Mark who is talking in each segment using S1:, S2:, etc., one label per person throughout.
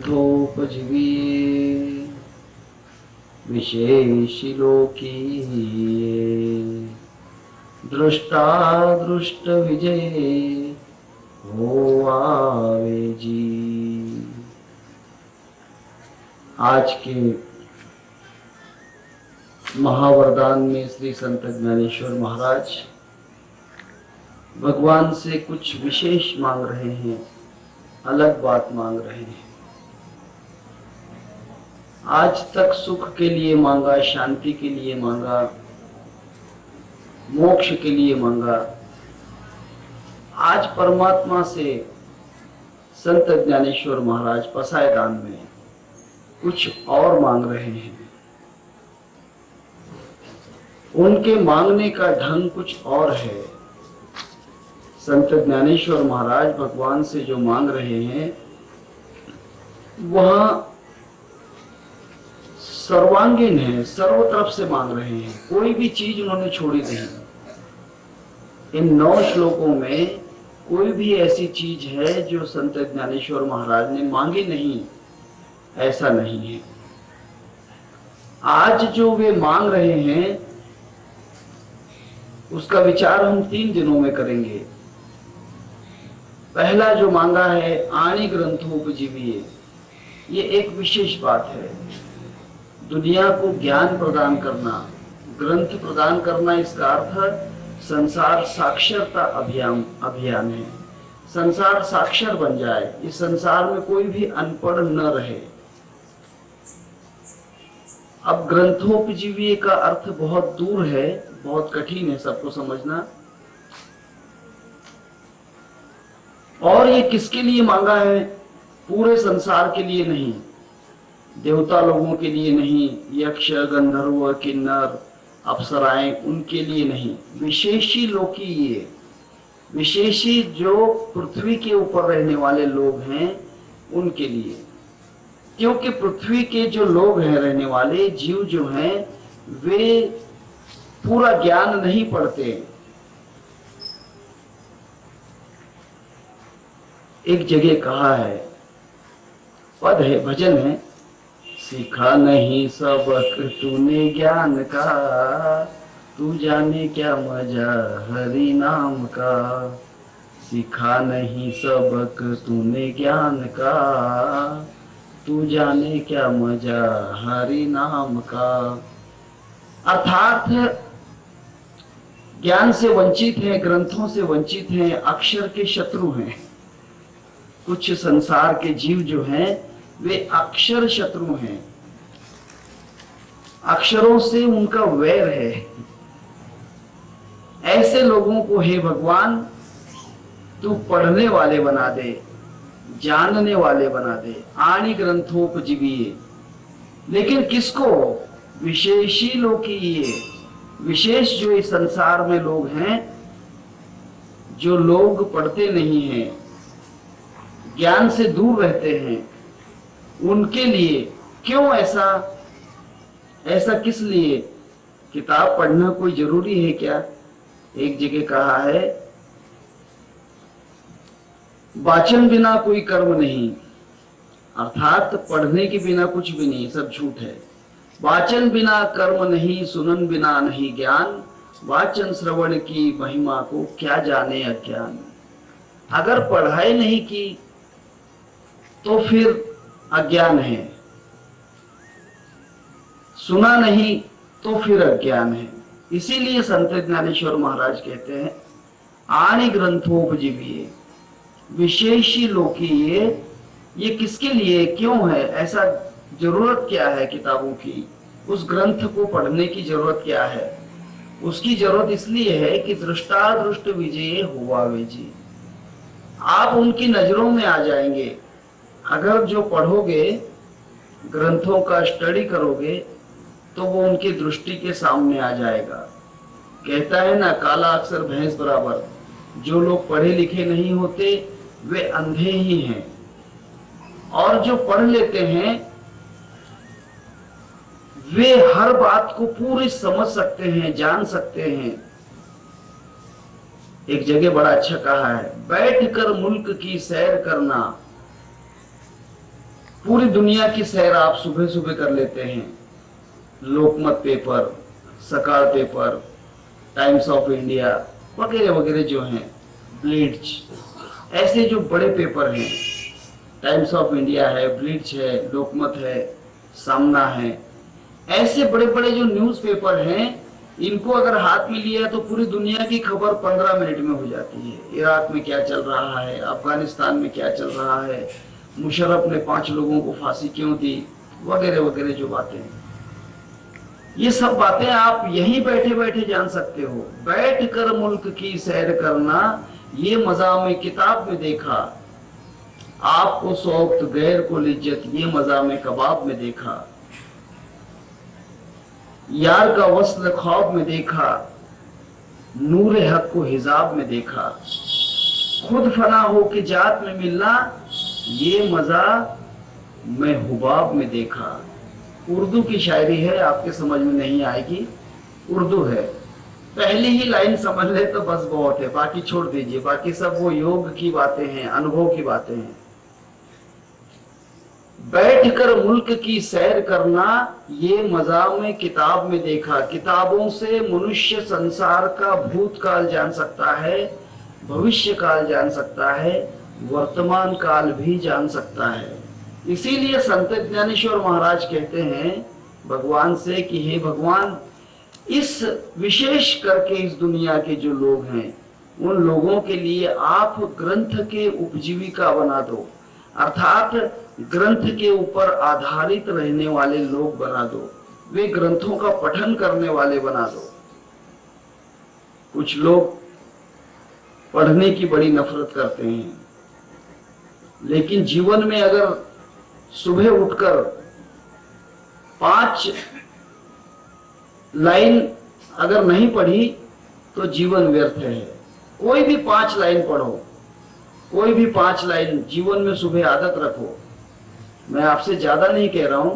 S1: ग्रंथोपजीवी विशेषी लोकीये दृष्टा दृष्ट विजय हो आवे जी। आज के महावरदान में श्री संत ज्ञानेश्वर महाराज भगवान से कुछ विशेष मांग रहे हैं, अलग बात मांग रहे हैं। आज तक सुख के लिए मांगा, शांति के लिए मांगा, मोक्ष के लिए मांगा। आज परमात्मा से संत ज्ञानेश्वर महाराज पसायदान में कुछ और मांग रहे हैं। उनके मांगने का ढंग कुछ और है। संत ज्ञानेश्वर महाराज भगवान से जो मांग रहे हैं वह सर्वांगीण है, सर्व तरफ से मांग रहे हैं। कोई भी चीज उन्होंने छोड़ी नहीं। इन 9 श्लोकों में कोई भी ऐसी चीज है जो संत ज्ञानेश्वर महाराज ने मांगी नहीं, ऐसा नहीं है। आज जो वे मांग रहे हैं उसका विचार हम 3 दिनों में करेंगे। पहला जो मांगा है आणी ग्रंथोपजीवी, ये एक विशेष बात है। दुनिया को ज्ञान प्रदान करना, ग्रंथ प्रदान करना, इसका अर्थ संसार साक्षरता अभियान है। संसार साक्षर बन जाए, इस संसार में कोई भी अनपढ़ न रहे। अब ग्रंथोपजीवी का अर्थ बहुत दूर है, बहुत कठिन है सबको समझना। और ये किसके लिए मांगा है? पूरे संसार के लिए नहीं, देवता लोगों के लिए नहीं, यक्ष गंधर्व किन्नर अप्सराएं उनके लिए नहीं, विशेषी लोकी, ये विशेषी जो पृथ्वी के ऊपर रहने वाले लोग हैं उनके लिए। क्योंकि पृथ्वी के जो लोग हैं, रहने वाले जीव जो हैं, वे पूरा ज्ञान नहीं पढ़ते। एक जगह कहा है, पद है, भजन है, सीखा नहीं सबक तूने ज्ञान का, तू जाने क्या मजा हरि नाम का। सीखा नहीं सबक तूने ज्ञान का, तू जाने क्या मजा हरि नाम का। अर्थात ज्ञान से वंचित हैं, ग्रंथों से वंचित हैं, अक्षर के शत्रु हैं। कुछ संसार के जीव जो हैं वे अक्षर शत्रु हैं, अक्षरों से उनका वैर है। ऐसे लोगों को हे भगवान तू पढ़ने वाले बना दे, जानने वाले बना दे। आणी ग्रंथोपजीवी, लेकिन किसको? विशेषी लोकीये, विशेष जो इस संसार में लोग हैं, जो लोग पढ़ते नहीं हैं, ज्ञान से दूर रहते हैं, उनके लिए। क्यों ऐसा? ऐसा किस लिए? किताब पढ़ना कोई जरूरी है क्या? एक जगह कहा है, वाचन बिना कोई कर्म नहीं, अर्थात पढ़ने के बिना कुछ भी नहीं, सब झूठ है। वाचन बिना कर्म नहीं, सुनन बिना नहीं ज्ञान, वाचन श्रवण की महिमा को क्या जाने अज्ञान। अगर पढ़ाई नहीं की तो फिर अज्ञान है, सुना नहीं तो फिर अज्ञान है। इसीलिए संत ज्ञानेश्वर महाराज कहते हैं आणी ग्रंथोपजीवी, विशेषी लोकीये। ये किसके लिए, क्यों है ऐसा? जरूरत क्या है किताबों की? उस ग्रंथ को पढ़ने की जरूरत क्या है? उसकी जरूरत इसलिए है कि दृष्टा दृष्ट विजय हुआ विजय, आप उनकी नजरों में आ जाएंगे। अगर जो पढ़ोगे, ग्रंथों का स्टडी करोगे, तो वो उनकी दृष्टि के सामने आ जाएगा। कहता है ना, काला अक्षर भैंस बराबर। जो लोग पढ़े लिखे नहीं होते वे अंधे ही हैं, और जो पढ़ लेते हैं वे हर बात को पूरी समझ सकते हैं, जान सकते हैं। एक जगह बड़ा अच्छा कहा है, बैठकर मुल्क की सैर करना, पूरी दुनिया की सैर आप सुबह सुबह कर लेते हैं। लोकमत पेपर, सकाळ पेपर, टाइम्स ऑफ इंडिया वगैरह वगैरह जो हैं, ब्लिट्ज, ऐसे जो बड़े पेपर हैं, टाइम्स ऑफ इंडिया है, ब्लिट्ज है, लोकमत है, सामना है, ऐसे बड़े बड़े जो न्यूज पेपर हैं, इनको अगर हाथ में लिया तो पूरी दुनिया की खबर 15 मिनट में हो जाती है। इराक में क्या चल रहा है, अफगानिस्तान में क्या चल रहा है, मुशर्रफ ने 5 लोगों को फांसी क्यों दी, वगैरह वगैरह जो बातें हैं, ये सब बातें आप यहीं बैठे बैठे जान सकते हो। बैठ कर मुल्क की सैर करना, ये मजा में किताब में देखा, आपको शौक गैर को लिज्जत, ये मजा में कबाब में देखा, यार का वस्ल ख्वाब में देखा, नूर हक को हिजाब में देखा, खुद फना हो के जात में मिलना, ये मजा मैं हुबाब में देखा। उर्दू की शायरी है, आपके समझ में नहीं आएगी, उर्दू है। पहली ही लाइन समझ ले तो बस बहुत है, बाकी छोड़ दीजिए, बाकी सब वो योग की बातें हैं, अनुभव की बातें हैं। बैठकर मुल्क की सैर करना, ये मजा में किताब में देखा। किताबों से मनुष्य संसार का भूतकाल जान सकता है, भविष्य काल जान सकता है, वर्तमान काल भी जान सकता है। इसीलिए संत ज्ञानेश्वर महाराज कहते हैं भगवान से कि हे भगवान, इस विशेष करके इस दुनिया के जो लोग हैं, उन लोगों के लिए आप ग्रंथ के उपजीविका बना दो, अर्थात ग्रंथ के ऊपर आधारित रहने वाले लोग बना दो, वे ग्रंथों का पठन करने वाले बना दो। कुछ लोग पढ़ने की बड़ी नफरत करते हैं, लेकिन जीवन में अगर सुबह उठकर 5 लाइन अगर नहीं पढ़ी तो जीवन व्यर्थ है। कोई भी 5 लाइन पढ़ो, कोई भी 5 लाइन जीवन में सुबह आदत रखो। मैं आपसे ज्यादा नहीं कह रहा हूं,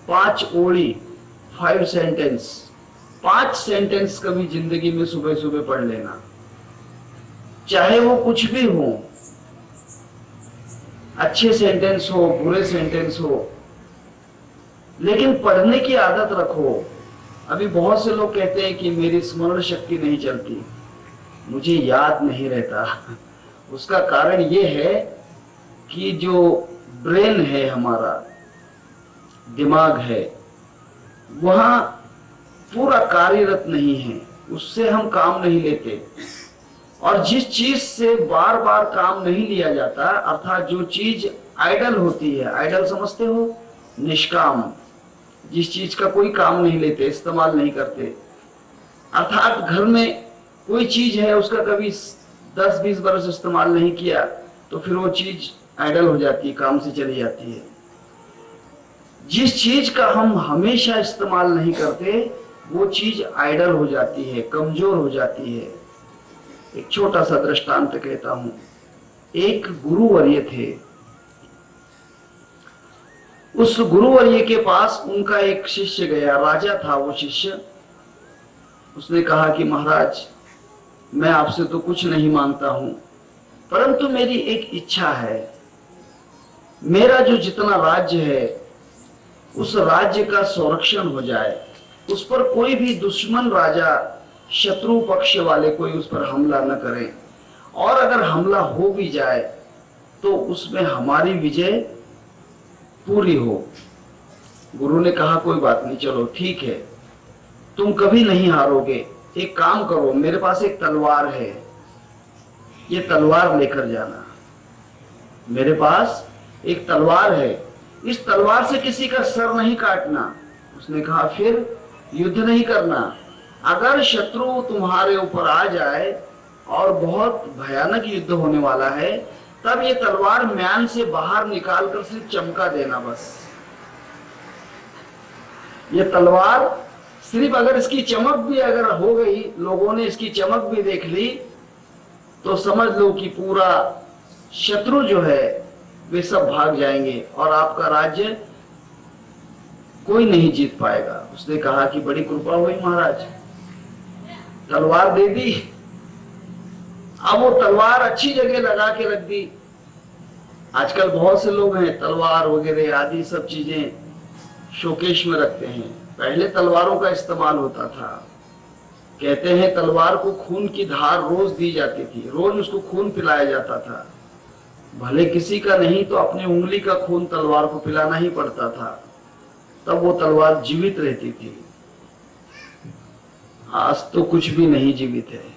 S1: 5 ओड़ी, 5 सेंटेंस, 5 सेंटेंस कभी जिंदगी में सुबह सुबह पढ़ लेना, चाहे वो कुछ भी हो, अच्छे सेंटेंस हो, बुरे सेंटेंस हो, लेकिन पढ़ने की आदत रखो। अभी बहुत से लोग कहते हैं कि मेरी स्मरण शक्ति नहीं चलती, मुझे याद नहीं रहता। उसका कारण ये है कि जो ब्रेन है, हमारा दिमाग है, वहां पूरा कार्यरत नहीं है, उससे हम काम नहीं लेते। और जिस चीज से बार बार काम नहीं लिया जाता, अर्थात जो चीज आइडल होती है, आइडल समझते हो, निष्काम, जिस चीज का कोई काम नहीं लेते, इस्तेमाल नहीं करते, अर्थात घर में कोई चीज है, उसका कभी 10-20 बरस इस्तेमाल नहीं किया, तो फिर वो चीज आइडल हो जाती है, काम से चली जाती है। जिस चीज का हम हमेशा इस्तेमाल नहीं करते, वो चीज आइडल हो जाती है, कमजोर हो जाती है। एक छोटा सा दृष्टांत कहता हूं। एक गुरुवर्य थे, उस गुरुवर्य के पास उनका एक शिष्य गया, राजा था वो शिष्य। उसने कहा कि महाराज, मैं आपसे तो कुछ नहीं मांगता हूं, परंतु मेरी एक इच्छा है, मेरा जो जितना राज्य है उस राज्य का संरक्षण हो जाए, उस पर कोई भी दुश्मन राजा, शत्रु पक्ष वाले कोई उस पर हमला न करें, और अगर हमला हो भी जाए तो उसमें हमारी विजय पूरी हो। गुरु ने कहा कोई बात नहीं, चलो ठीक है, तुम कभी नहीं हारोगे। एक काम करो, मेरे पास एक तलवार है, ये तलवार लेकर जाना। मेरे पास एक तलवार है, इस तलवार से किसी का सर नहीं काटना। उसने कहा फिर युद्ध नहीं करना, अगर शत्रु तुम्हारे ऊपर आ जाए और बहुत भयानक युद्ध होने वाला है, तब ये तलवार म्यान से बाहर निकालकर सिर्फ चमका देना बस। ये तलवार सिर्फ अगर इसकी चमक भी अगर हो गई, लोगों ने इसकी चमक भी देख ली, तो समझ लो कि पूरा शत्रु जो है वे सब भाग जाएंगे और आपका राज्य कोई नहीं जीत पाएगा। उसने कहा कि बड़ी कृपा हुई महाराज, तलवार दे दी। अब वो तलवार अच्छी जगह लगा के रख दी, आजकल बहुत से लोग हैं तलवार वगैरह आदि सब चीजें शोकेश में रखते हैं। पहले तलवारों का इस्तेमाल होता था। कहते हैं तलवार को खून की धार रोज दी जाती थी, रोज उसको खून पिलाया जाता था। भले किसी का नहीं तो अपनी उंगली का खून तलवार को पिलाना ही पड़ता था, तब वो तलवार जीवित रहती थी। आज तो कुछ भी नहीं जीवित है।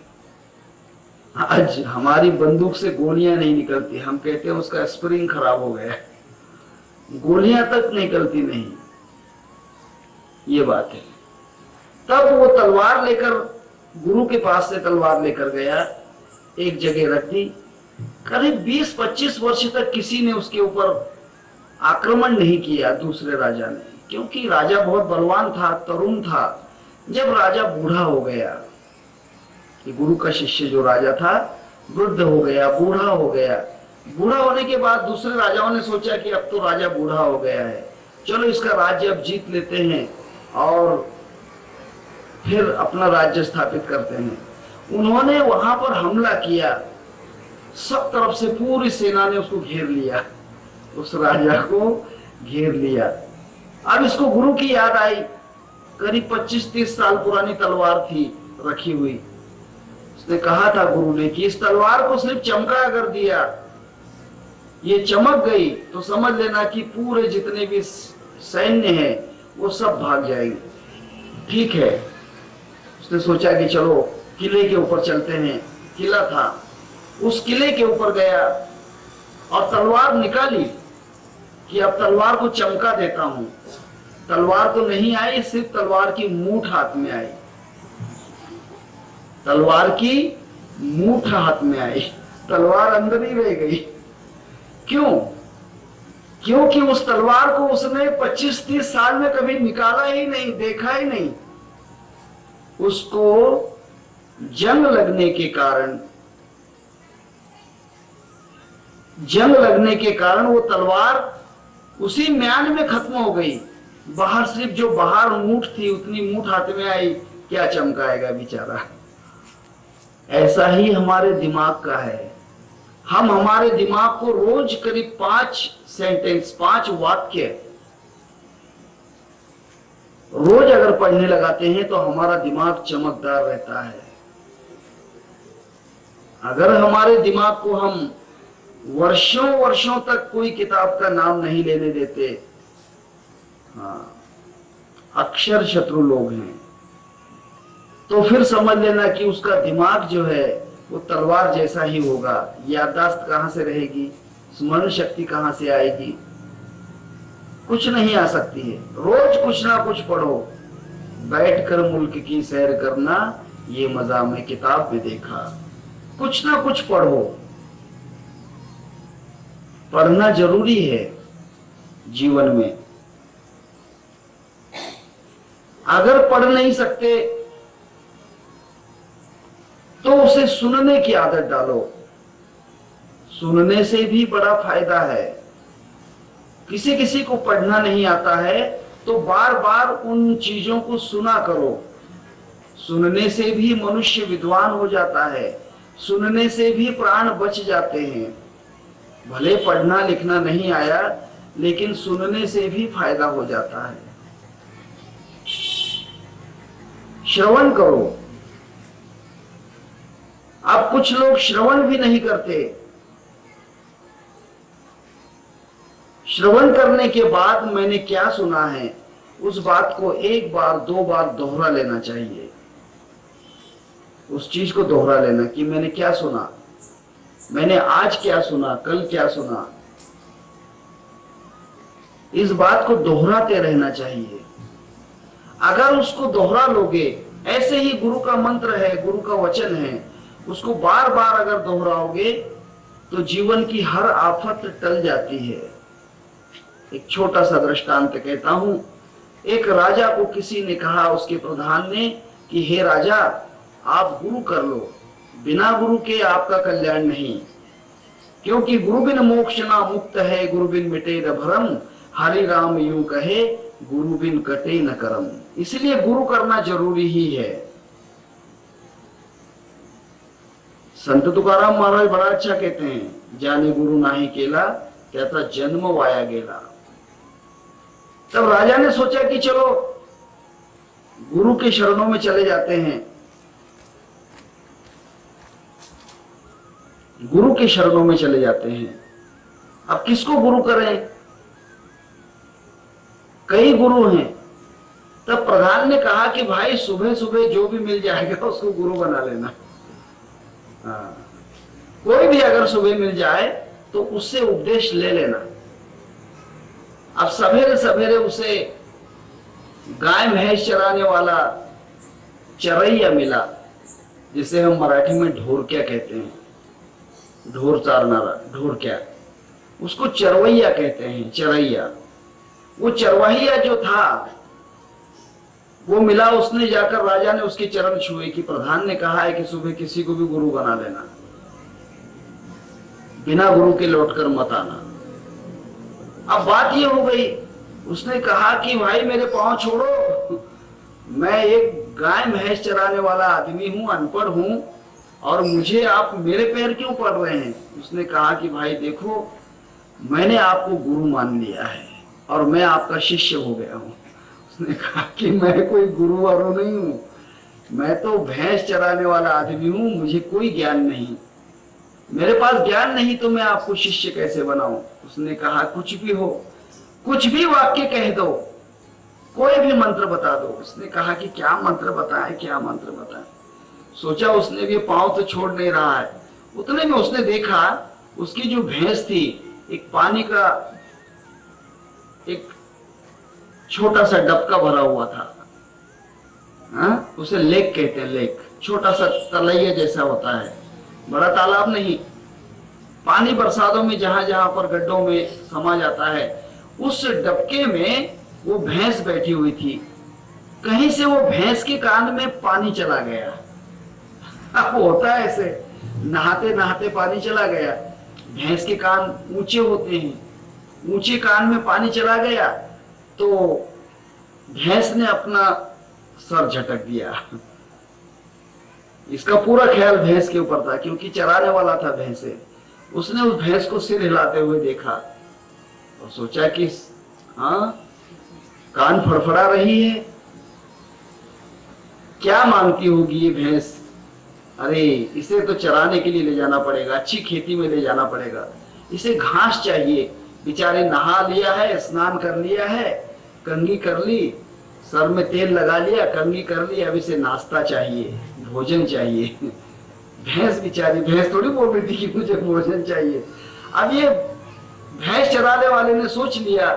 S1: आज हमारी बंदूक से गोलियां नहीं निकलती, हम कहते हैं उसका स्प्रिंग खराब हो गया, गोलियां तक निकलती नहीं। ये बात है। तब वो तलवार लेकर गुरु के पास से तलवार लेकर गया, एक जगह रख दी। करीब 20-25 वर्ष तक किसी ने उसके ऊपर आक्रमण नहीं किया, दूसरे राजा ने, क्योंकि राजा बहुत बलवान था, तरुण था। जब राजा बूढ़ा हो गया, कि गुरु का शिष्य जो राजा था वृद्ध हो गया, बूढ़ा हो गया। बूढ़ा होने के बाद दूसरे राजाओं ने सोचा कि अब तो राजा बूढ़ा हो गया है, चलो इसका राज्य अब जीत लेते हैं और फिर अपना राज्य स्थापित करते हैं। उन्होंने वहां पर हमला किया, सब तरफ से पूरी सेना ने उसको घेर लिया, उस राजा को घेर लिया। अब इसको गुरु की याद आई। करीब 25-30 साल पुरानी तलवार थी रखी हुई। उसने कहा था गुरु ने कि इस तलवार को सिर्फ चमका अगर दिया, ये चमक गई तो समझ लेना कि पूरे जितने भी सैन्य है वो सब भाग जाएंगे। ठीक है, उसने सोचा कि चलो किले के ऊपर चलते हैं। किला था, उस किले के ऊपर गया और तलवार निकाली कि अब तलवार को चमका देता हूं। तलवार तो नहीं आई, सिर्फ तलवार की मूठ हाथ में आई, तलवार की मूठ हाथ में आई, तलवार अंदर ही रह गई। क्यों? क्योंकि उस तलवार को उसने 25-30 साल में कभी निकाला ही नहीं, देखा ही नहीं। उसको जंग लगने के कारण वो तलवार उसी म्यान में खत्म हो गई। बाहर सिर्फ जो बाहर मूठ थी उतनी मूठ हाथ में आई, क्या चमकाएगा बेचारा। ऐसा ही हमारे दिमाग का है। हम हमारे दिमाग को रोज करीब 5 सेंटेंस, 5 वाक्य रोज अगर पढ़ने लगाते हैं तो हमारा दिमाग चमकदार रहता है। अगर हमारे दिमाग को हम वर्षों वर्षों तक कोई किताब का नाम नहीं लेने देते, हाँ, अक्षर शत्रु लोग हैं, तो फिर समझ लेना कि उसका दिमाग जो है वो तलवार जैसा ही होगा। याददाश्त कहां से रहेगी, स्मरण शक्ति कहां से आएगी, कुछ नहीं आ सकती है। रोज कुछ ना कुछ पढ़ो, बैठकर मुल्क की सैर करना ये मजा मैं किताब में देखा। कुछ ना कुछ पढ़ो, पढ़ना जरूरी है जीवन में। अगर पढ़ नहीं सकते तो उसे सुनने की आदत डालो, सुनने से भी बड़ा फायदा है। किसी किसी को पढ़ना नहीं आता है तो बार बार उन चीजों को सुना करो। सुनने से भी मनुष्य विद्वान हो जाता है, सुनने से भी प्राण बच जाते हैं। भले पढ़ना लिखना नहीं आया, लेकिन सुनने से भी फायदा हो जाता है। श्रवण करो। अब कुछ लोग श्रवण भी नहीं करते। श्रवण करने के बाद मैंने क्या सुना है, उस बात को 1 बार 2 बार दोहरा लेना चाहिए। उस चीज को दोहरा लेना कि मैंने क्या सुना, मैंने आज क्या सुना, कल क्या सुना। इस बात को दोहराते रहना चाहिए। अगर उसको दोहरा लोगे, ऐसे ही गुरु का मंत्र है, गुरु का वचन है, उसको बार बार अगर दोहराओगे तो जीवन की हर आफत टल जाती है। एक छोटा सा दृष्टांत कहता हूं। एक राजा को किसी ने कहा, उसके प्रधान ने, कि हे राजा, आप गुरु कर लो, बिना गुरु के आपका कल्याण नहीं, क्योंकि गुरु बिन मोक्ष ना मुक्त है, गुरु बिन मिटे न भरम, हरि राम यूं कहे, गुरु बिन कटे न करम। इसलिए गुरु करना जरूरी ही है। संत तुकाराम महाराज बड़ा अच्छा कहते हैं, जाने गुरु नाही केला, त्याचा जन्म वाया गेला। तब राजा ने सोचा कि चलो गुरु के शरणों में चले जाते हैं, गुरु के शरणों में चले जाते हैं। अब किसको गुरु करें, कई गुरु हैं। तब प्रधान ने कहा कि भाई सुबह सुबह जो भी मिल जाएगा उसको गुरु बना लेना। हाँ, कोई भी अगर सुबह मिल जाए तो उससे उपदेश ले लेना। अब सवेरे सवेरे उसे गाय भैंस चराने वाला चरैया मिला, जिसे हम मराठी में ढोरक्या कहते हैं, ढोर चारनारा ढोरक्या, उसको चरवैया कहते हैं, चरैया। वो चरवाहिया जो था वो मिला, उसने जाकर राजा ने उसके चरण छुए कि प्रधान ने कहा है कि सुबह किसी को भी गुरु बना लेना, बिना गुरु के लौटकर मत आना। अब बात ये हो गई, उसने कहा कि भाई मेरे पांव छोड़ो, मैं एक गाय भैंस चराने वाला आदमी हूं, अनपढ़ हूं, और मुझे आप मेरे पैर क्यों पड़ रहे हैं। उसने कहा कि भाई देखो, मैंने आपको गुरु मान लिया है और मैं आपका शिष्य हो गया हूं। उसने कहा कि मैं कोई गुरु वारो नहीं हूं, मैं तो भैंस चराने वाला आदमी हूं, मुझे कोई ज्ञान नहीं, मेरे पास ज्ञान नहीं, तो मैं आपको शिष्य कैसे बनाऊं। उसने कहा कुछ भी हो, कुछ भी वाक्य कह दो, कोई भी मंत्र बता दो। उसने कहा कि क्या मंत्र बताएं, क्या मंत्र बताएं। सोचा उसने भी, पांव तो छोड़ नहीं रहा है। उतने में उसने देखा उसकी जो भैंस थी, एक पानी का एक छोटा सा डबका भरा हुआ था, उसे लेक कहते हैं, लेक, छोटा सा तलैया जैसा होता है, बड़ा तालाब नहीं। पानी बरसातों में जहां जहां पर गड्ढों में समा जाता है, उस डबके में वो भैंस बैठी हुई थी। कहीं से वो भैंस के कान में पानी चला गया। अब होता है ऐसे, नहाते नहाते पानी चला गया। भैंस के कान ऊंचे होते हैं, ऊंचे कान में पानी चला गया तो भैंस ने अपना सर झटक दिया। इसका पूरा ख्याल भैंस के ऊपर था, क्योंकि चराने वाला था भैंसे। उसने उस भैंस को सिर हिलाते हुए देखा और सोचा कि हाँ, कान फड़फड़ा रही है, क्या मांगती होगी ये भैंस। अरे इसे तो चराने के लिए ले जाना पड़ेगा, अच्छी खेती में ले जाना पड़ेगा, इसे घास चाहिए। बेचारे नहा लिया है, स्नान कर लिया है, कंघी कर ली, सर में तेल लगा लिया, कंघी कर ली, अब इसे नाश्ता चाहिए, भोजन चाहिए। भैंस बेचारी, भैंस थोड़ी बोल रही थी कि मुझे भोजन चाहिए। अब ये भैंस चराने वाले ने सोच लिया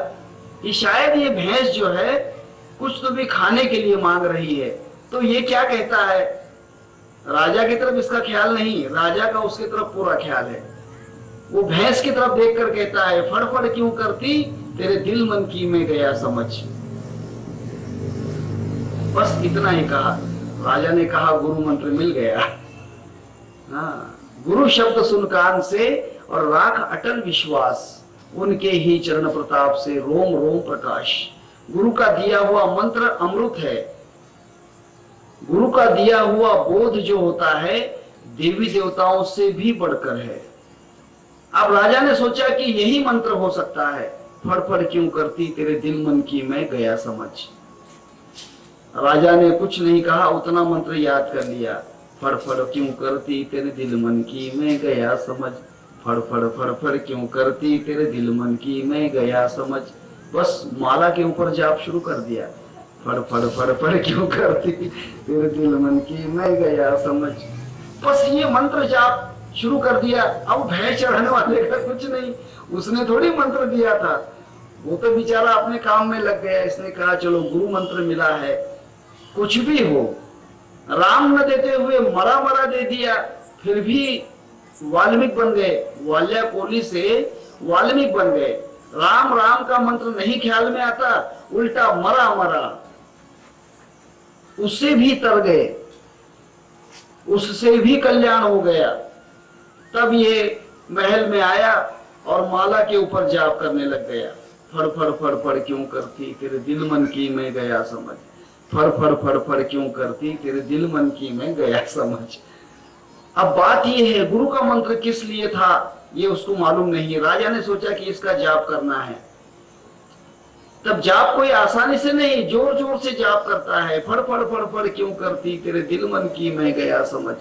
S1: कि शायद ये भैंस जो है कुछ तो भी खाने के लिए मांग रही है। तो ये क्या कहता है, राजा की तरफ इसका ख्याल नहीं, राजा का उसकी तरफ पूरा ख्याल है। वो भैंस की तरफ देखकर कहता है, फड़फड़ क्यों करती, तेरे दिल मन की में गया समझ। बस इतना ही कहा। राजा ने कहा गुरु मंत्र मिल गया। हाँ, गुरु शब्द सुन कान से और राख अटल विश्वास, उनके ही चरण प्रताप से रोम रोम प्रकाश। गुरु का दिया हुआ मंत्र अमृत है। गुरु का दिया हुआ बोध जो होता है देवी देवताओं से भी बढ़कर है। अब राजा ने सोचा कि यही मंत्र हो सकता है, फड़फड़ क्यों करती तेरे दिल मन की मैं गया समझ। राजा ने कुछ नहीं कहा, उतना मंत्र याद कर लिया, फड़फड़ क्यों करती तेरे दिल मन की मैं गया समझ, फड़फड़ फड़फड़ क्यों करती तेरे दिल मन की मैं गया समझ। बस माला के ऊपर जाप शुरू कर दिया, फड़फड़ फड़फड़ क्यों करती तेरे दिल मन की मैं गया समझ। बस ये मंत्र जाप शुरू कर दिया। अब भैंस चढ़ाने वाले का कुछ नहीं, उसने थोड़ी मंत्र दिया था, वो तो बेचारा अपने काम में लग गया। इसने कहा चलो गुरु मंत्र मिला है, कुछ भी हो। राम न देते हुए मरा मरा दे दिया, फिर भी वाल्मीकि बन गए, वाल्या कोली से वाल्मीकि बन गए। राम राम का मंत्र नहीं ख्याल में आता, उल्टा मरा मरा, उससे भी तर गए, उससे भी कल्याण हो गया। तब ये महल में आया और माला के ऊपर जाप करने लग गया, फड़ फड़ फड़ फड़ क्यों करती तेरे दिल मन की मैं गया समझ, फड़ फड़ फड़ फड़ क्यों करती तेरे दिल मन की मैं गया समझ। अब बात ये है गुरु का मंत्र किस लिए था, ये उसको मालूम नहीं। राजा ने सोचा कि इसका जाप करना है। तब जाप कोई आसानी से नहीं, जोर जोर से जाप करता है। फड़ फड़ फड़ फड़ क्यों करती तेरे दिल मन की मैं गया समझ,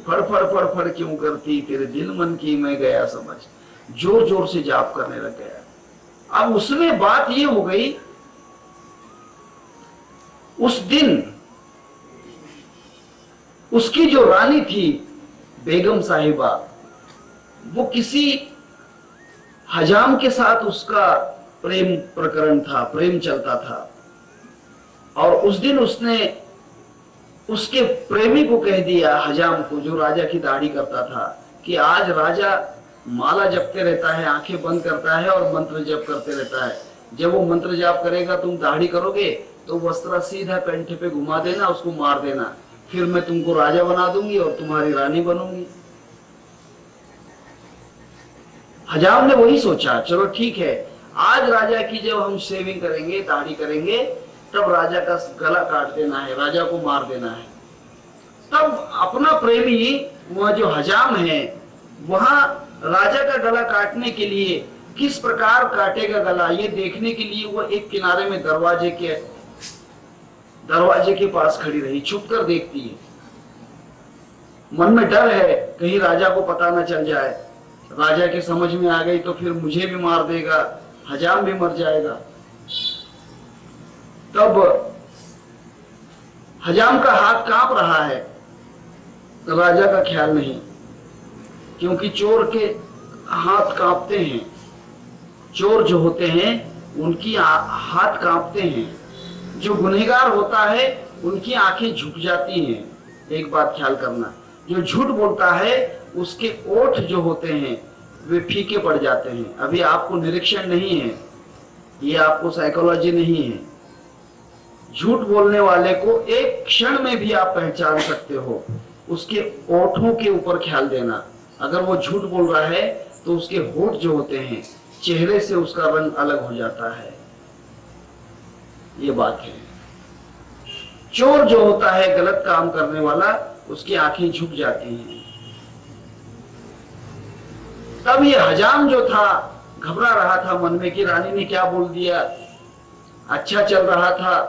S1: फड़ फड़ फड़ फड़ क्यों करती तेरे दिल मन की मैं गया समझ। जोर जोर से जाप करने लग गया। अब उसमें बात ये हो गई, उस दिन उसकी जो रानी थी बेगम साहिबा, वो किसी हजाम के साथ उसका प्रेम प्रकरण था, प्रेम चलता था। और उस दिन उसने उसके प्रेमी को कह दिया, हजाम को, जो राजा की दाढ़ी करता था, कि आज राजा माला जपते रहता है, आंखें बंद करता है और मंत्र जप करते रहता है। जब वो मंत्र जाप करेगा तुम दाढ़ी करोगे तो वस्त्र सीधा कंठ पे घुमा देना, उसको मार देना, फिर मैं तुमको राजा बना दूंगी और तुम्हारी रानी बनूंगी। हजाम ने वही सोचा, चलो ठीक है, आज राजा की जब हम शेविंग करेंगे, दाढ़ी करेंगे, तब राजा का गला काट देना है, राजा को मार देना है। तब अपना प्रेमी वह जो हजाम है, वहां राजा का गला काटने के लिए किस प्रकार काटेगा गला, ये देखने के लिए वो एक किनारे में दरवाजे के पास खड़ी रही, छुप कर देखती है। मन में डर है कहीं राजा को पता न चल जाए, राजा के समझ में आ गई तो फिर मुझे भी मार देगा, हजाम भी मर जाएगा। तब हजाम का हाथ कांप रहा है, राजा का ख्याल नहीं, क्योंकि चोर के हाथ कांपते हैं, चोर जो होते हैं उनकी हाथ कांपते हैं, जो गुनहगार होता है उनकी आंखें झुक जाती हैं। एक बात ख्याल करना, जो झूठ बोलता है उसके ओठ जो होते हैं वे फीके पड़ जाते हैं। अभी आपको निरीक्षण नहीं है, ये आपको साइकोलॉजी नहीं है। झूठ बोलने वाले को एक क्षण में भी आप पहचान सकते हो, उसके ओठों के ऊपर ख्याल देना। अगर वो झूठ बोल रहा है तो उसके होठ जो होते हैं, चेहरे से उसका रंग अलग हो जाता है, ये बात है। चोर जो होता है, गलत काम करने वाला, उसकी आंखें झुक जाती हैं। तब ये हजाम जो था घबरा रहा था मन में कि रानी ने क्या बोल दिया, अच्छा चल रहा था,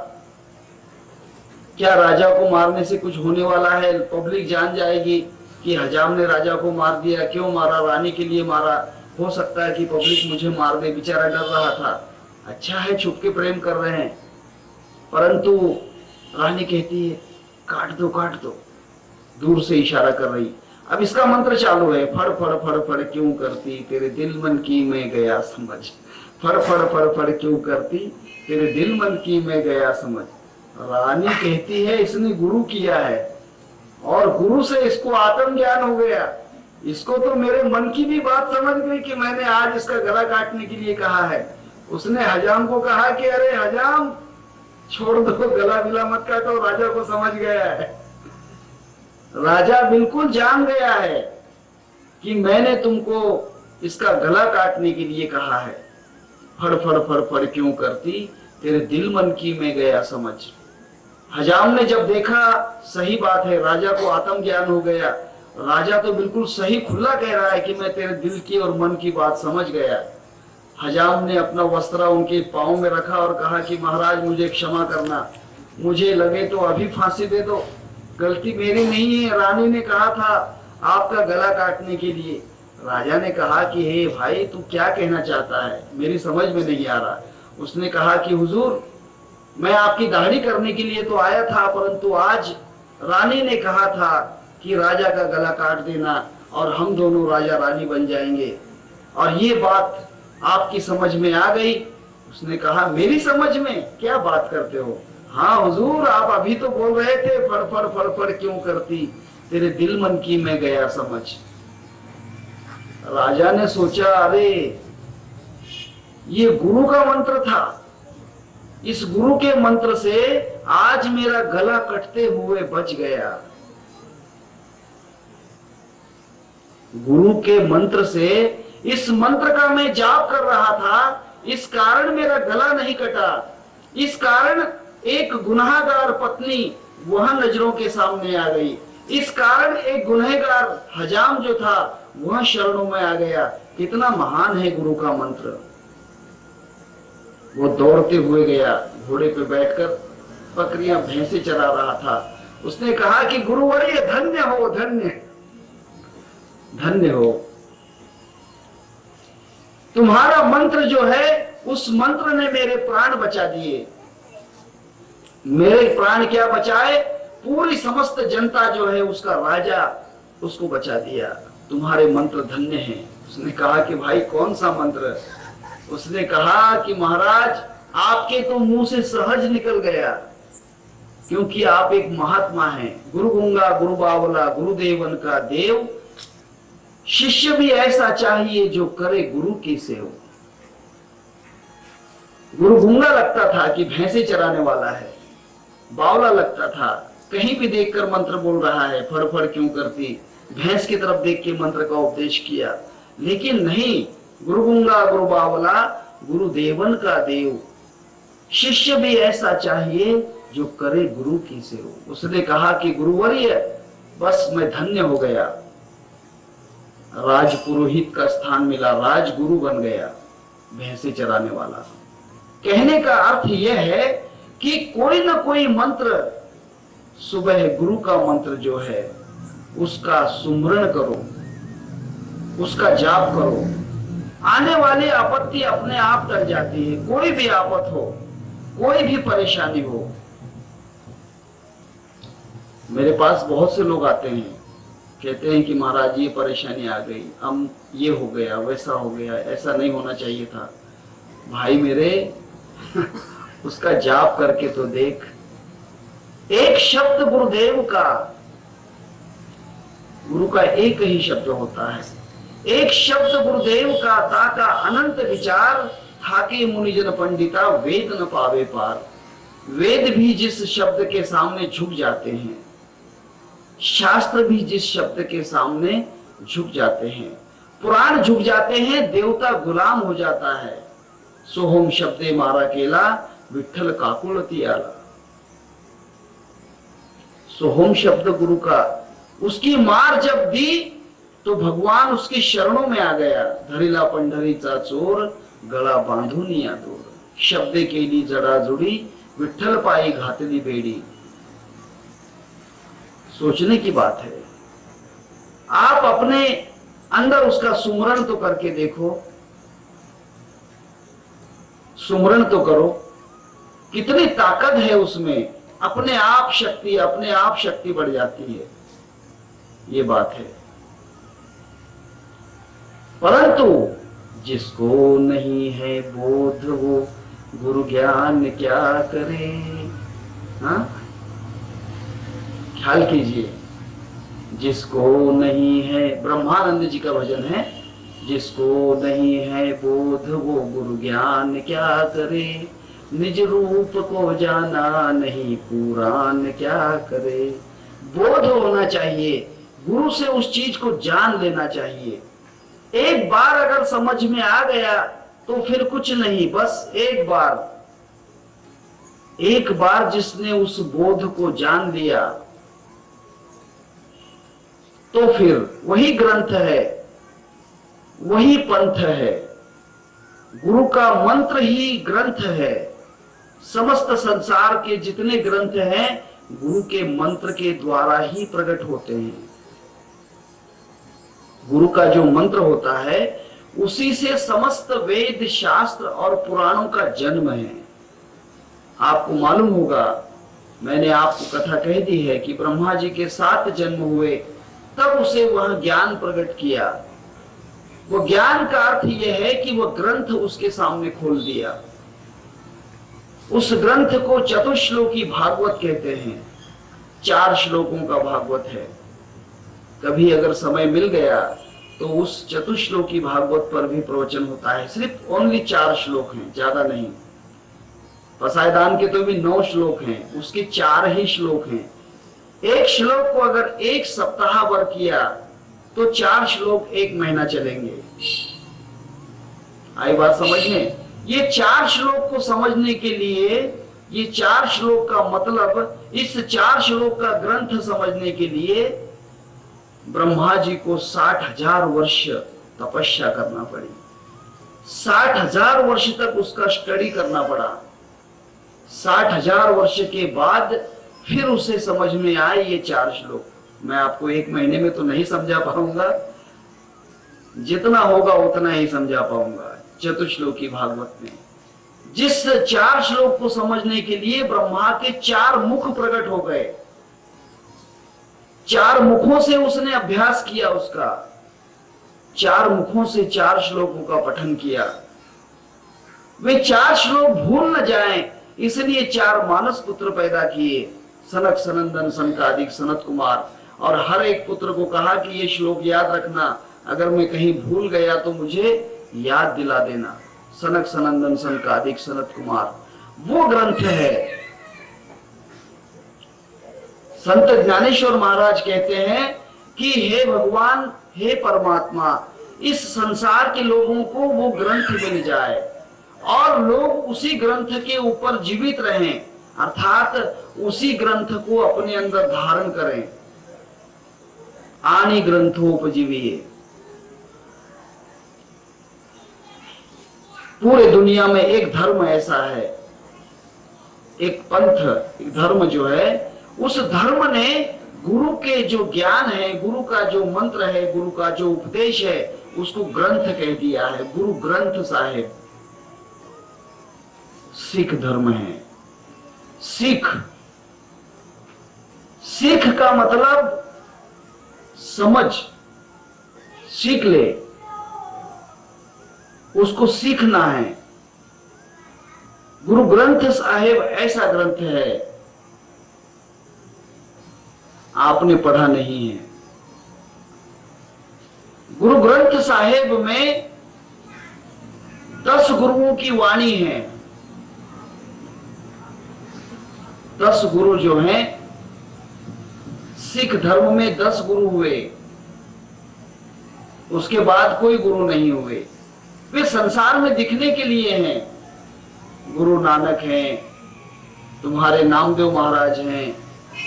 S1: क्या राजा को मारने से कुछ होने वाला है, पब्लिक जान जाएगी कि हजाम ने राजा को मार दिया, क्यों मारा, रानी के लिए मारा, हो सकता है कि पब्लिक मुझे मार दे, बेचारा डर रहा था। अच्छा है छुप के प्रेम कर रहे हैं, परंतु रानी कहती है काट दो काट दो, दूर से इशारा कर रही। अब इसका मंत्र चालू है, फड़ फड़ फड़ फड़ क्यों करती तेरे दिल मन की मैं गया समझ, फड़ फड़ फड़ फड़ क्यों करती तेरे दिल मन की मैं गया समझ। रानी कहती है इसने गुरु किया है और गुरु से इसको आत्म ज्ञान हो गया, इसको तो मेरे मन की भी बात समझ गई कि मैंने आज इसका गला काटने के लिए कहा है। उसने हजाम को कहा कि अरे हजाम छोड़ दो, गला बिला मत काटो, राजा को समझ गया है। राजा बिल्कुल जान गया है कि मैंने तुमको इसका गला काटने के लिए कहा है। फड़ फड़ फड़ फड़ क्यों करती तेरे दिल मन की मैं गया समझ। हजाम ने जब देखा सही बात है, राजा को आत्म ज्ञान हो गया, राजा तो बिल्कुल सही खुला कह रहा है कि मैं तेरे दिल की और मन की बात समझ गया। हजाम ने अपना वस्त्र उनके पांव में रखा और कहा कि महाराज मुझे क्षमा करना, मुझे लगे तो अभी फांसी दे दो, गलती मेरी नहीं है, रानी ने कहा था आपका गला काटने के लिए। राजा ने कहा कि हे भाई तू क्या कहना चाहता है, मेरी समझ में नहीं आ रहा। उसने कहा कि हुजूर मैं आपकी दाढ़ी करने के लिए तो आया था, परंतु आज रानी ने कहा था कि राजा का गला काट देना और हम दोनों राजा रानी बन जाएंगे, और ये बात आपकी समझ में आ गई। उसने कहा मेरी समझ में क्या बात करते हो, हाँ हुजूर आप अभी तो बोल रहे थे फड़ फड़ फड़ फड़ क्यों करती तेरे दिल मन की मैं गया समझ। राजा ने सोचा अरे ये गुरु का मंत्र था, इस गुरु के मंत्र से आज मेरा गला कटते हुए बच गया। गुरु के मंत्र से, इस मंत्र का मैं जाप कर रहा था, इस कारण मेरा गला नहीं कटा, इस कारण एक गुनाहगार पत्नी वह नजरों के सामने आ गई, इस कारण एक गुनहगार हजाम जो था वह शरणों में आ गया, कितना महान है गुरु का मंत्र। वो दौड़ते हुए गया, घोड़े पे बैठकर बकरियां भैंसे चरा रहा था। उसने कहा कि गुरुवर्य धन्य हो, धन्य धन्य हो, तुम्हारा मंत्र जो है उस मंत्र ने मेरे प्राण बचा दिए। मेरे प्राण क्या बचाए, पूरी समस्त जनता जो है उसका राजा उसको बचा दिया। तुम्हारे मंत्र धन्य हैं। उसने कहा कि भाई कौन सा मंत्र? उसने कहा कि महाराज आपके तो मुंह से सहज निकल गया, क्योंकि आप एक महात्मा हैं। गुरु गूंगा गुरु बावला गुरुदेवन का देव, शिष्य भी ऐसा चाहिए जो करे गुरु की सेवा। गुरु गूंगा लगता था कि भैंसे चराने वाला है, बावला लगता था कहीं भी देखकर मंत्र बोल रहा है, फड़फड़ क्यों करती, भैंस की तरफ देख के मंत्र का उपदेश किया। लेकिन नहीं, गुरु गूंगा गुरु बावला गुरुदेवन का देव, शिष्य भी ऐसा चाहिए जो करे गुरु की सेवा। उसने कहा कि गुरुवर्य बस मैं धन्य हो गया, राजपुरोहित का स्थान मिला, राजगुरु बन गया, भैंसे चराने वाला। कहने का अर्थ यह है कि कोई ना कोई मंत्र, सुबह गुरु का मंत्र जो है उसका सुमरण करो, उसका जाप करो, आने वाली आपत्ति अपने आप टल जाती है। कोई भी आपत हो, कोई भी परेशानी हो। मेरे पास बहुत से लोग आते हैं, कहते हैं कि महाराज ये परेशानी आ गई, हम ये हो गया, वैसा हो गया, ऐसा नहीं होना चाहिए था। भाई मेरे उसका जाप करके तो देख। एक शब्द गुरुदेव का, गुरु का एक ही शब्द होता है, एक शब्द गुरुदेव का ताका अनंत विचार, थाके मुनिजन पंडिता वेद न पावे पार। वेद भी जिस शब्द के सामने झुक जाते हैं, शास्त्र भी जिस शब्द के सामने झुक जाते हैं, पुराण झुक जाते हैं, देवता गुलाम हो जाता है। सोहम शब्दे मारा केला, विठ्ठल काकुलती आला। सोहम शब्द गुरु का, उसकी मार जब दी तो भगवान उसके शरणों में आ गया। धरिला पंढरीचा चोर, गळा बांधून या दोर। शब्दे केली जडा जुडी, विठ्ठल पायी घातली बेडी। सोचने की बात है। आप अपने अंदर उसका सुमरण तो करके देखो, सुमरण तो करो, कितनी ताकत है उसमें। अपने आप शक्ति बढ़ जाती है, ये बात है। परंतु जिसको नहीं है बोध वो गुरु ज्ञान क्या करे। हाँ, ख्याल कीजिए, जिसको नहीं है, ब्रह्मानंद जी का भजन है, जिसको नहीं है बोध वो गुरु ज्ञान क्या करे। निज रूप को जाना नहीं पुराण क्या करे। बोध होना चाहिए, गुरु से उस चीज को जान लेना चाहिए। एक बार अगर समझ में आ गया तो फिर कुछ नहीं, बस एक बार जिसने उस बोध को जान लिया तो फिर वही ग्रंथ है, वही पंथ है। गुरु का मंत्र ही ग्रंथ है। समस्त संसार के जितने ग्रंथ हैं गुरु के मंत्र के द्वारा ही प्रकट होते हैं। गुरु का जो मंत्र होता है उसी से समस्त वेद शास्त्र और पुराणों का जन्म है। आपको मालूम होगा, मैंने आपको कथा कह दी है कि ब्रह्मा जी के 7 जन्म हुए, तब उसे वह ज्ञान प्रकट किया। वो ज्ञान का अर्थ यह है कि वह ग्रंथ उसके सामने खोल दिया। उस ग्रंथ को चतुश्लोकी भागवत कहते हैं। 4 श्लोकों का भागवत है। कभी अगर समय मिल गया तो उस चतुश्लोकी भागवत पर भी प्रवचन होता है। सिर्फ ओनली 4 श्लोक हैं, ज्यादा नहीं। पसायदान के तो भी 9 श्लोक हैं, उसके 4 ही श्लोक हैं। एक श्लोक को अगर 1 सप्ताह भर किया तो 4 श्लोक 1 महीना चलेंगे। आई बात समझ में? ये 4 श्लोक को समझने के लिए, ये 4 श्लोक का मतलब, इस 4 श्लोक का ग्रंथ समझने के लिए ब्रह्मा जी को 60,000 वर्ष तपस्या करना पड़ी, 60,000 वर्ष तक उसका स्टडी करना पड़ा। 60,000 वर्ष के बाद फिर उसे समझ में आए ये 4 श्लोक। मैं आपको 1 महीने में तो नहीं समझा पाऊंगा, जितना होगा उतना ही समझा पाऊंगा। चतुश्लोकी भागवत में जिस 4 श्लोक को समझने के लिए ब्रह्मा के 4 मुख प्रकट हो गए, 4 मुखों से उसने अभ्यास किया, उसका 4 मुखों से 4 श्लोकों का पठन किया। वे 4 श्लोक भूल न जाएं, इसलिए 4 मानस पुत्र पैदा किए, सनक, सनंदन, सनकादिक, सनत कुमार। और हर एक पुत्र को कहा कि ये श्लोक याद रखना, अगर मैं कहीं भूल गया तो मुझे याद दिला देना। सनक, सनंदन, सनकादिक, सनत कुमार वो ग्रंथ है। संत ज्ञानेश्वर महाराज कहते हैं कि हे भगवान, हे परमात्मा, इस संसार के लोगों को वो ग्रंथ मिल जाए और लोग उसी ग्रंथ के ऊपर जीवित रहें, अर्थात उसी ग्रंथ को अपने अंदर धारण करें। आनि ग्रंथोपजीविये। पूरे दुनिया में एक धर्म ऐसा है, एक पंथ, एक धर्म जो है, उस धर्म ने गुरु के जो ज्ञान है, गुरु का जो मंत्र है, गुरु का जो उपदेश है, उसको ग्रंथ कह दिया है। गुरु ग्रंथ साहिब सिख धर्म है। सिख, सिख का मतलब समझ, सीख ले, उसको सीखना है। गुरु ग्रंथ साहिब ऐसा ग्रंथ है, आपने पढ़ा नहीं है। गुरु ग्रंथ साहिब में 10 गुरुओं की वाणी है। 10 गुरु जो हैं, सिख धर्म में 10 गुरु हुए, उसके बाद कोई गुरु नहीं हुए। वे संसार में दिखने के लिए हैं। गुरु नानक हैं, तुम्हारे नामदेव महाराज हैं,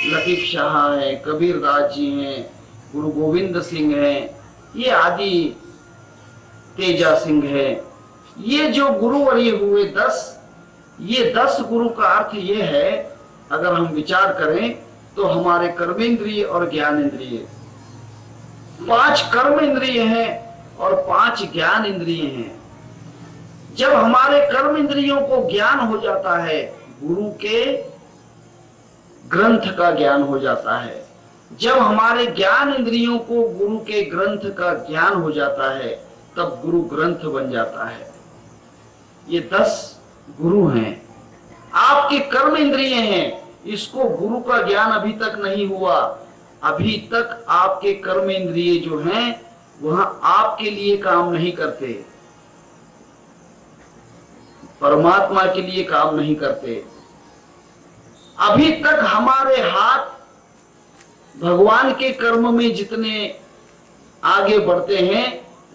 S1: लतीफ शाह हैं, कबीर दास जी हैं, गुरु गोविंद सिंह हैं, ये आदि तेजा सिंह है। ये जो गुरुवर्य हुए 10, ये 10 गुरु का अर्थ ये है, अगर हम विचार करें तो हमारे कर्मेंद्रिय और ज्ञान इंद्रिय, 5 कर्म इंद्रिय हैं और 5 ज्ञान इंद्रिय हैं। जब हमारे कर्म इंद्रियों को ज्ञान हो जाता है, गुरु के ग्रंथ का ज्ञान हो जाता है, जब हमारे ज्ञान इंद्रियों को गुरु के ग्रंथ का ज्ञान हो जाता है, तब गुरु ग्रंथ बन जाता है। ये 10 गुरु हैं। आपके कर्म इंद्रिय हैं, इसको गुरु का ज्ञान अभी तक नहीं हुआ। अभी तक आपके कर्म इंद्रिय जो हैं, वह आपके लिए काम नहीं करते, परमात्मा के लिए काम नहीं करते। अभी तक हमारे हाथ भगवान के कर्म में जितने आगे बढ़ते हैं,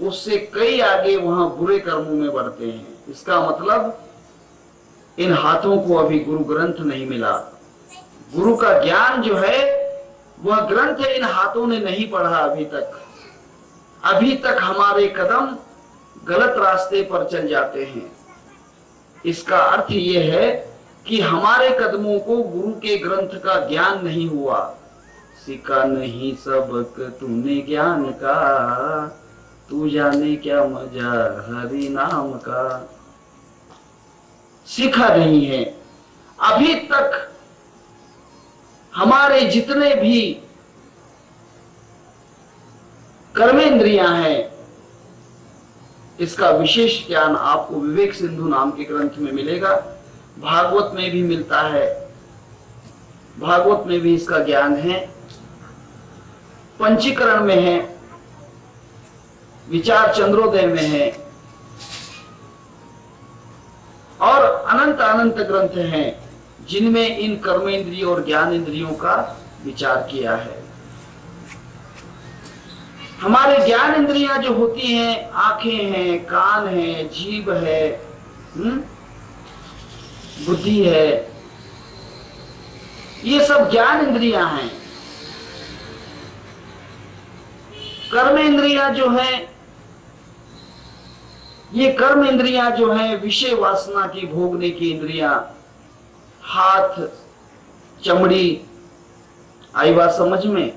S1: उससे कई आगे वहां बुरे कर्मों में बढ़ते हैं। इसका मतलब इन हाथों को अभी गुरु ग्रंथ नहीं मिला। गुरु का ज्ञान जो है, वह ग्रंथ इन हाथों ने नहीं पढ़ा अभी तक। अभी तक हमारे कदम गलत रास्ते पर चल जाते हैं। इसका अर्थ यह है कि हमारे कदमों को गुरु के ग्रंथ का ज्ञान नहीं हुआ। सीखा नहीं सबक तूने ज्ञान का, तू जाने क्या मजा हरि नाम का। सीखा नहीं है अभी तक। हमारे जितने भी कर्मेंद्रियां हैं, इसका विशेष ज्ञान आपको विवेक सिंधु नाम के ग्रंथ में मिलेगा। भागवत में भी मिलता है, भागवत में भी इसका ज्ञान है, पंचीकरण में है, विचार चंद्रोदय में है, और अनंत अनंत ग्रंथ हैं जिनमें इन कर्मेंद्रियों और ज्ञान इंद्रियों का विचार किया है। हमारे ज्ञान इंद्रियां जो होती हैं, आंखें हैं, कान है, जीभ है, बुद्धि है, ये सब ज्ञान इंद्रियां हैं। कर्म इंद्रियां जो है, ये कर्म इंद्रियां जो हैं, विषय वासना की भोगने की इंद्रियां, हाथ, चमड़ी, आई बात समझ में,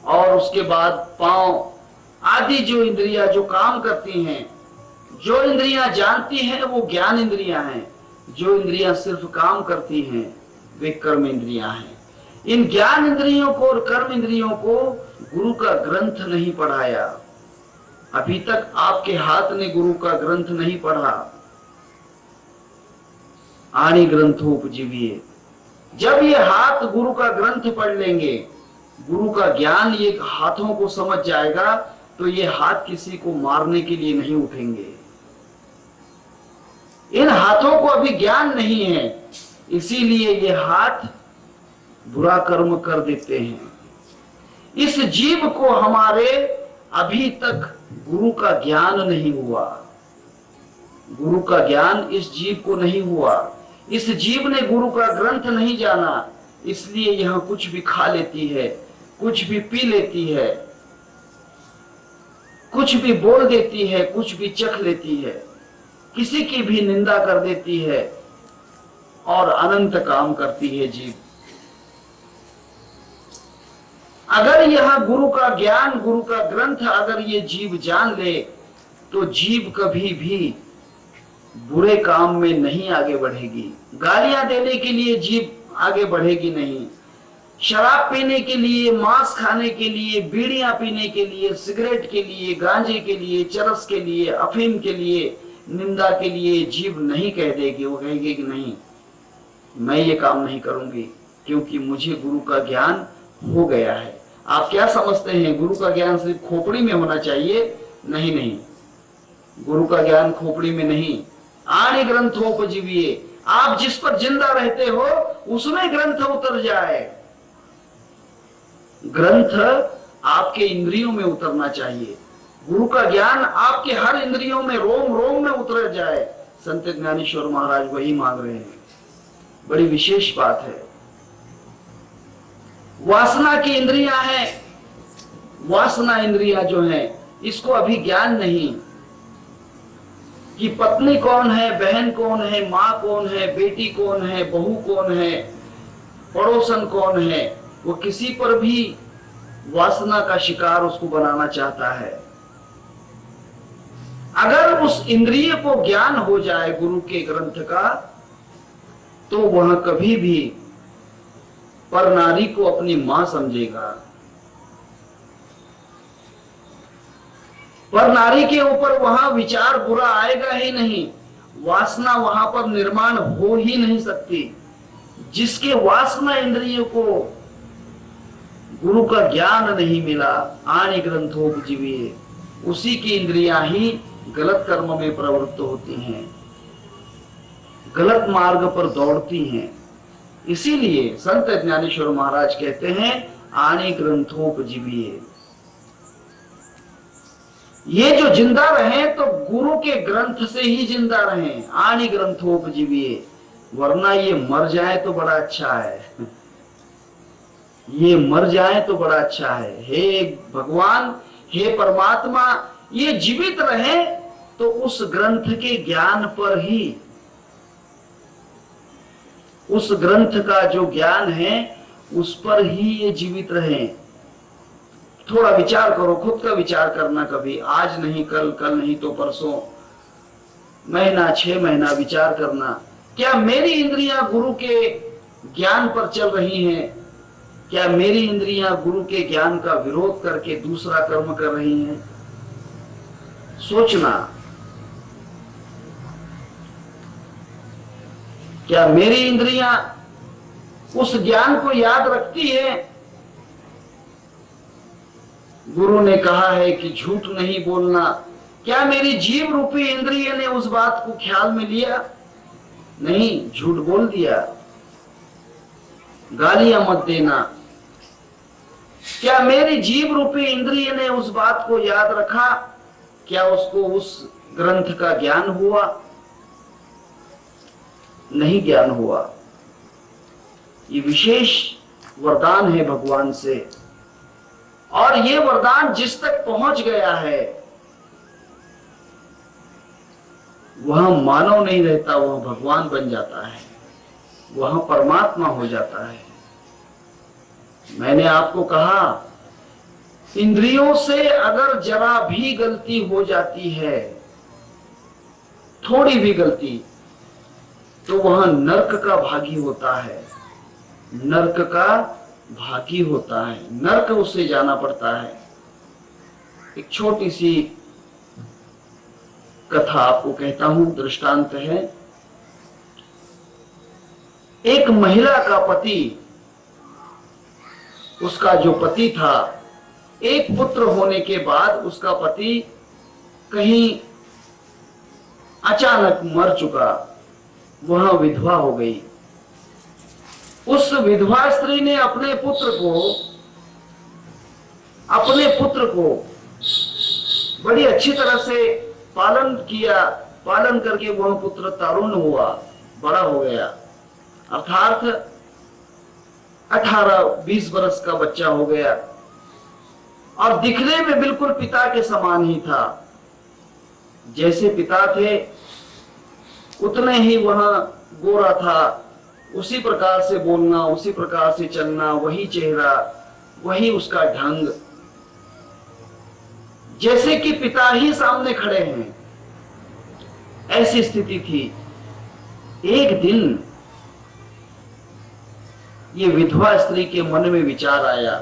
S1: और उसके बाद पांव आदि जो इंद्रियां जो काम करती हैं, जो इंद्रियां जानती हैं वो ज्ञान इंद्रियां हैं, जो इंद्रियां सिर्फ काम करती हैं वे कर्म इंद्रियां हैं। इन ज्ञान इंद्रियों को और कर्म इंद्रियों को गुरु का ग्रंथ नहीं पढ़ाया। अभी तक आपके हाथ ने गुरु का ग्रंथ नहीं पढ़ा। आणी ग्रंथोपजीविये, जब ये हाथ गुरु का ग्रंथ पढ़ लेंगे, गुरु का ज्ञान ये हाथों को समझ जाएगा, तो ये हाथ किसी को मारने के लिए नहीं उठेंगे। इन हाथों को अभी ज्ञान नहीं है, इसीलिए ये हाथ बुरा कर्म कर देते हैं। इस जीव को हमारे अभी तक गुरु का ज्ञान नहीं हुआ। गुरु का ज्ञान इस जीव को नहीं हुआ। इस जीव ने गुरु का ग्रंथ नहीं जाना, इसलिए यह कुछ भी खा लेती है, कुछ भी पी लेती है, कुछ भी बोल देती है, कुछ भी चख लेती है, किसी की भी निंदा कर देती है और अनंत काम करती है जीव। अगर यह गुरु का ज्ञान, गुरु का ग्रंथ अगर ये जीव जान ले, तो जीव कभी भी बुरे काम में नहीं आगे बढ़ेगी। गालियां देने के लिए जीव आगे बढ़ेगी नहीं। शराब पीने के लिए, मांस खाने के लिए, बीड़ियां पीने के लिए, सिगरेट के लिए, गांजे के लिए, चरस के लिए, अफीम के लिए, निंदा के लिए जीव नहीं कह देगी। वो कहेगी कि नहीं, मैं ये काम नहीं करूंगी, क्योंकि मुझे गुरु का ज्ञान हो गया है। आप क्या समझते हैं, गुरु का ज्ञान सिर्फ खोपड़ी में होना चाहिए? नहीं नहीं, गुरु का ज्ञान खोपड़ी में नहीं, आणी ग्रंथोपजीविये, आप जिस पर जिंदा रहते हो उसमें ग्रंथ उतर जाए। ग्रंथ आपके इंद्रियों में उतरना चाहिए। गुरु का ज्ञान आपके हर इंद्रियों में, रोम रोम में उतर जाए। संत ज्ञानेश्वर महाराज वही मांग रहे हैं। बड़ी विशेष बात है। वासना की इंद्रियां हैं, वासना इंद्रियां जो हैं, इसको अभी ज्ञान नहीं कि पत्नी कौन है, बहन कौन है, माँ कौन है, बेटी कौन है, बहू कौन है, पड़ोसन कौन है। वो किसी पर भी वासना का शिकार उसको बनाना चाहता है। अगर उस इंद्रिय को ज्ञान हो जाए गुरु के ग्रंथ का, तो वह कभी भी पर नारी को अपनी मां समझेगा। पर नारी के ऊपर वहां विचार बुरा आएगा ही नहीं, वासना वहां पर निर्माण हो ही नहीं सकती। जिसके वासना इंद्रियों को गुरु का ज्ञान नहीं मिला, आणी ग्रंथोपजीविये, उसी की इंद्रियां ही गलत कर्म में प्रवृत्त होती हैं, गलत मार्ग पर दौड़ती हैं। इसीलिए संत ज्ञानेश्वर महाराज कहते हैं, आणी ग्रंथोपजीविये। ये जो जिंदा रहे तो गुरु के ग्रंथ से ही जिंदा रहे, आणी ग्रंथोपजीविये, वरना ये मर जाए तो बड़ा अच्छा है। ये मर जाए तो बड़ा अच्छा है। हे भगवान, हे परमात्मा, ये जीवित रहे तो उस ग्रंथ के ज्ञान पर ही, उस ग्रंथ का जो ज्ञान है उस पर ही ये जीवित रहे। थोड़ा विचार करो, खुद का विचार करना कभी, आज नहीं कल, कल नहीं तो परसों, महीना 6 महीना विचार करना। क्या मेरी इंद्रियां गुरु के ज्ञान पर चल रही हैं? क्या मेरी इंद्रियां गुरु के ज्ञान का विरोध करके दूसरा कर्म कर रही हैं? सोचना। क्या मेरी इंद्रियां उस ज्ञान को याद रखती है? गुरु ने कहा है कि झूठ नहीं बोलना। क्या मेरी जीव रूपी इंद्रिय ने उस बात को ख्याल में लिया? नहीं, झूठ बोल दिया। गालियां मत देना। क्या मेरी जीव रूपी इंद्रिय ने उस बात को याद रखा? क्या उसको उस ग्रंथ का ज्ञान हुआ? नहीं ज्ञान हुआ। ये विशेष वरदान है भगवान से, और ये वरदान जिस तक पहुंच गया है, वह मानव नहीं रहता, वह भगवान बन जाता है, वह परमात्मा हो जाता है। मैंने आपको कहा, इंद्रियों से अगर जरा भी गलती हो जाती है, थोड़ी भी गलती, तो वह नरक का भागी होता है, नरक का भागी होता है, नरक उससे जाना पड़ता है। एक छोटी सी कथा आपको कहता हूं, दृष्टांत है। एक महिला का पति, उसका जो पति था, एक पुत्र होने के बाद उसका पति कहीं अचानक मर चुका, वह विधवा हो गई। उस विधवा स्त्री ने अपने पुत्र को बड़ी अच्छी तरह से पालन किया। पालन करके वह पुत्र तरुण हुआ, बड़ा हो गया, अर्थात 18-20 वर्ष का बच्चा हो गया, और दिखने में बिल्कुल पिता के समान ही था। जैसे पिता थे उतने ही वह गोरा था, उसी प्रकार से बोलना, उसी प्रकार से चलना, वही चेहरा, वही उसका ढंग, जैसे कि पिता ही सामने खड़े हैं, ऐसी स्थिति थी। एक दिन ये विधवा स्त्री के मन में विचार आया,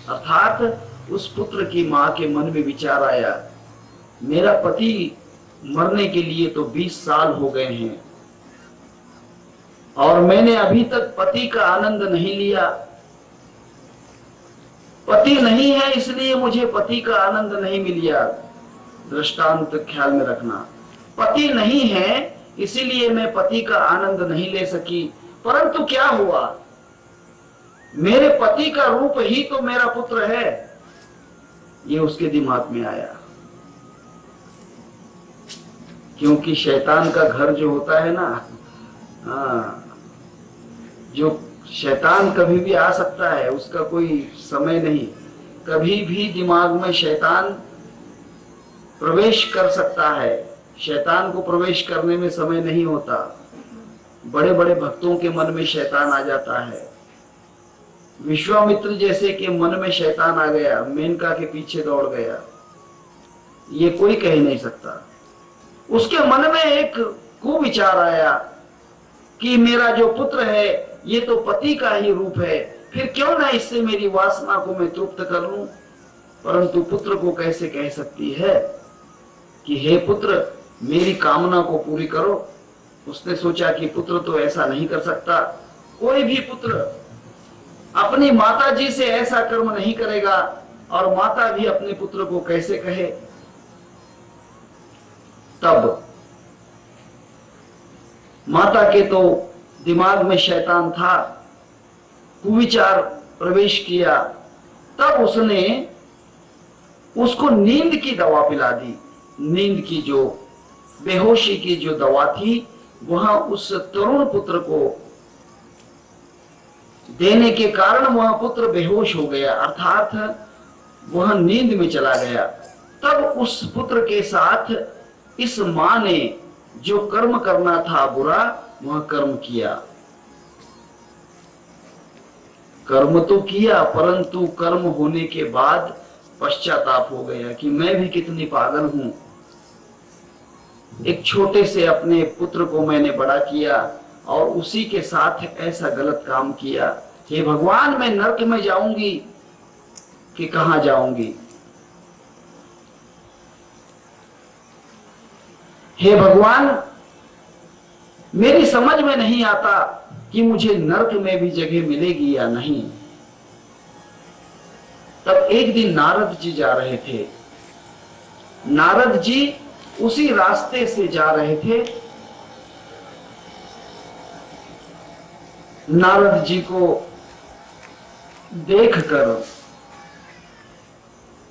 S1: अर्थात उस पुत्र की मां के मन में विचार आया, मेरा पति मरने के लिए तो 20 साल हो गए हैं और मैंने अभी तक पति का आनंद नहीं लिया। पति नहीं है इसलिए मुझे पति का आनंद नहीं मिला। दृष्टांत ख्याल में रखना, पति नहीं है इसीलिए मैं पति का आनंद नहीं ले सकी। परंतु क्या हुआ, मेरे पति का रूप ही तो मेरा पुत्र है, ये उसके दिमाग में आया। क्योंकि शैतान का घर जो होता है ना, जो शैतान कभी भी आ सकता है, उसका कोई समय नहीं, कभी भी दिमाग में शैतान प्रवेश कर सकता है। शैतान को प्रवेश करने में समय नहीं होता। बड़े बड़े भक्तों के मन में शैतान आ जाता है। विश्वामित्र जैसे के मन में शैतान आ गया, मेनका के पीछे दौड़ गया, ये कोई कह नहीं सकता। उसके मन में एक कुविचार आया कि मेरा जो पुत्र है ये तो पति का ही रूप है, फिर क्यों ना इससे मेरी वासना को मैं तृप्त कर लूं। परंतु पुत्र को कैसे कह सकती है कि हे पुत्र मेरी कामना को पूरी करो। उसने सोचा कि पुत्र तो ऐसा नहीं कर सकता, कोई भी पुत्र अपनी माता जी से ऐसा कर्म नहीं करेगा, और माता भी अपने पुत्र को कैसे कहे। तब माता के तो दिमाग में शैतान था, कुविचार प्रवेश किया। तब उसने उसको नींद की दवा पिला दी। नींद की जो बेहोशी की जो दवा थी वह उस तरुण पुत्र को देने के कारण वह पुत्र बेहोश हो गया, अर्थात वह नींद में चला गया। तब उस पुत्र के साथ इस मां ने जो कर्म करना था बुरा, वह कर्म किया। कर्म तो किया, परंतु कर्म होने के बाद पश्चाताप हो गया कि मैं भी कितनी पागल हूं। एक छोटे से अपने पुत्र को मैंने बड़ा किया और उसी के साथ ऐसा गलत काम किया। हे भगवान, मैं नरक में जाऊंगी कि कहां जाऊंगी। हे भगवान, मेरी समझ में नहीं आता कि मुझे नरक में भी जगह मिलेगी या नहीं। तब एक दिन नारद जी जा रहे थे। नारद जी उसी रास्ते से जा रहे थे। नारद जी को देखकर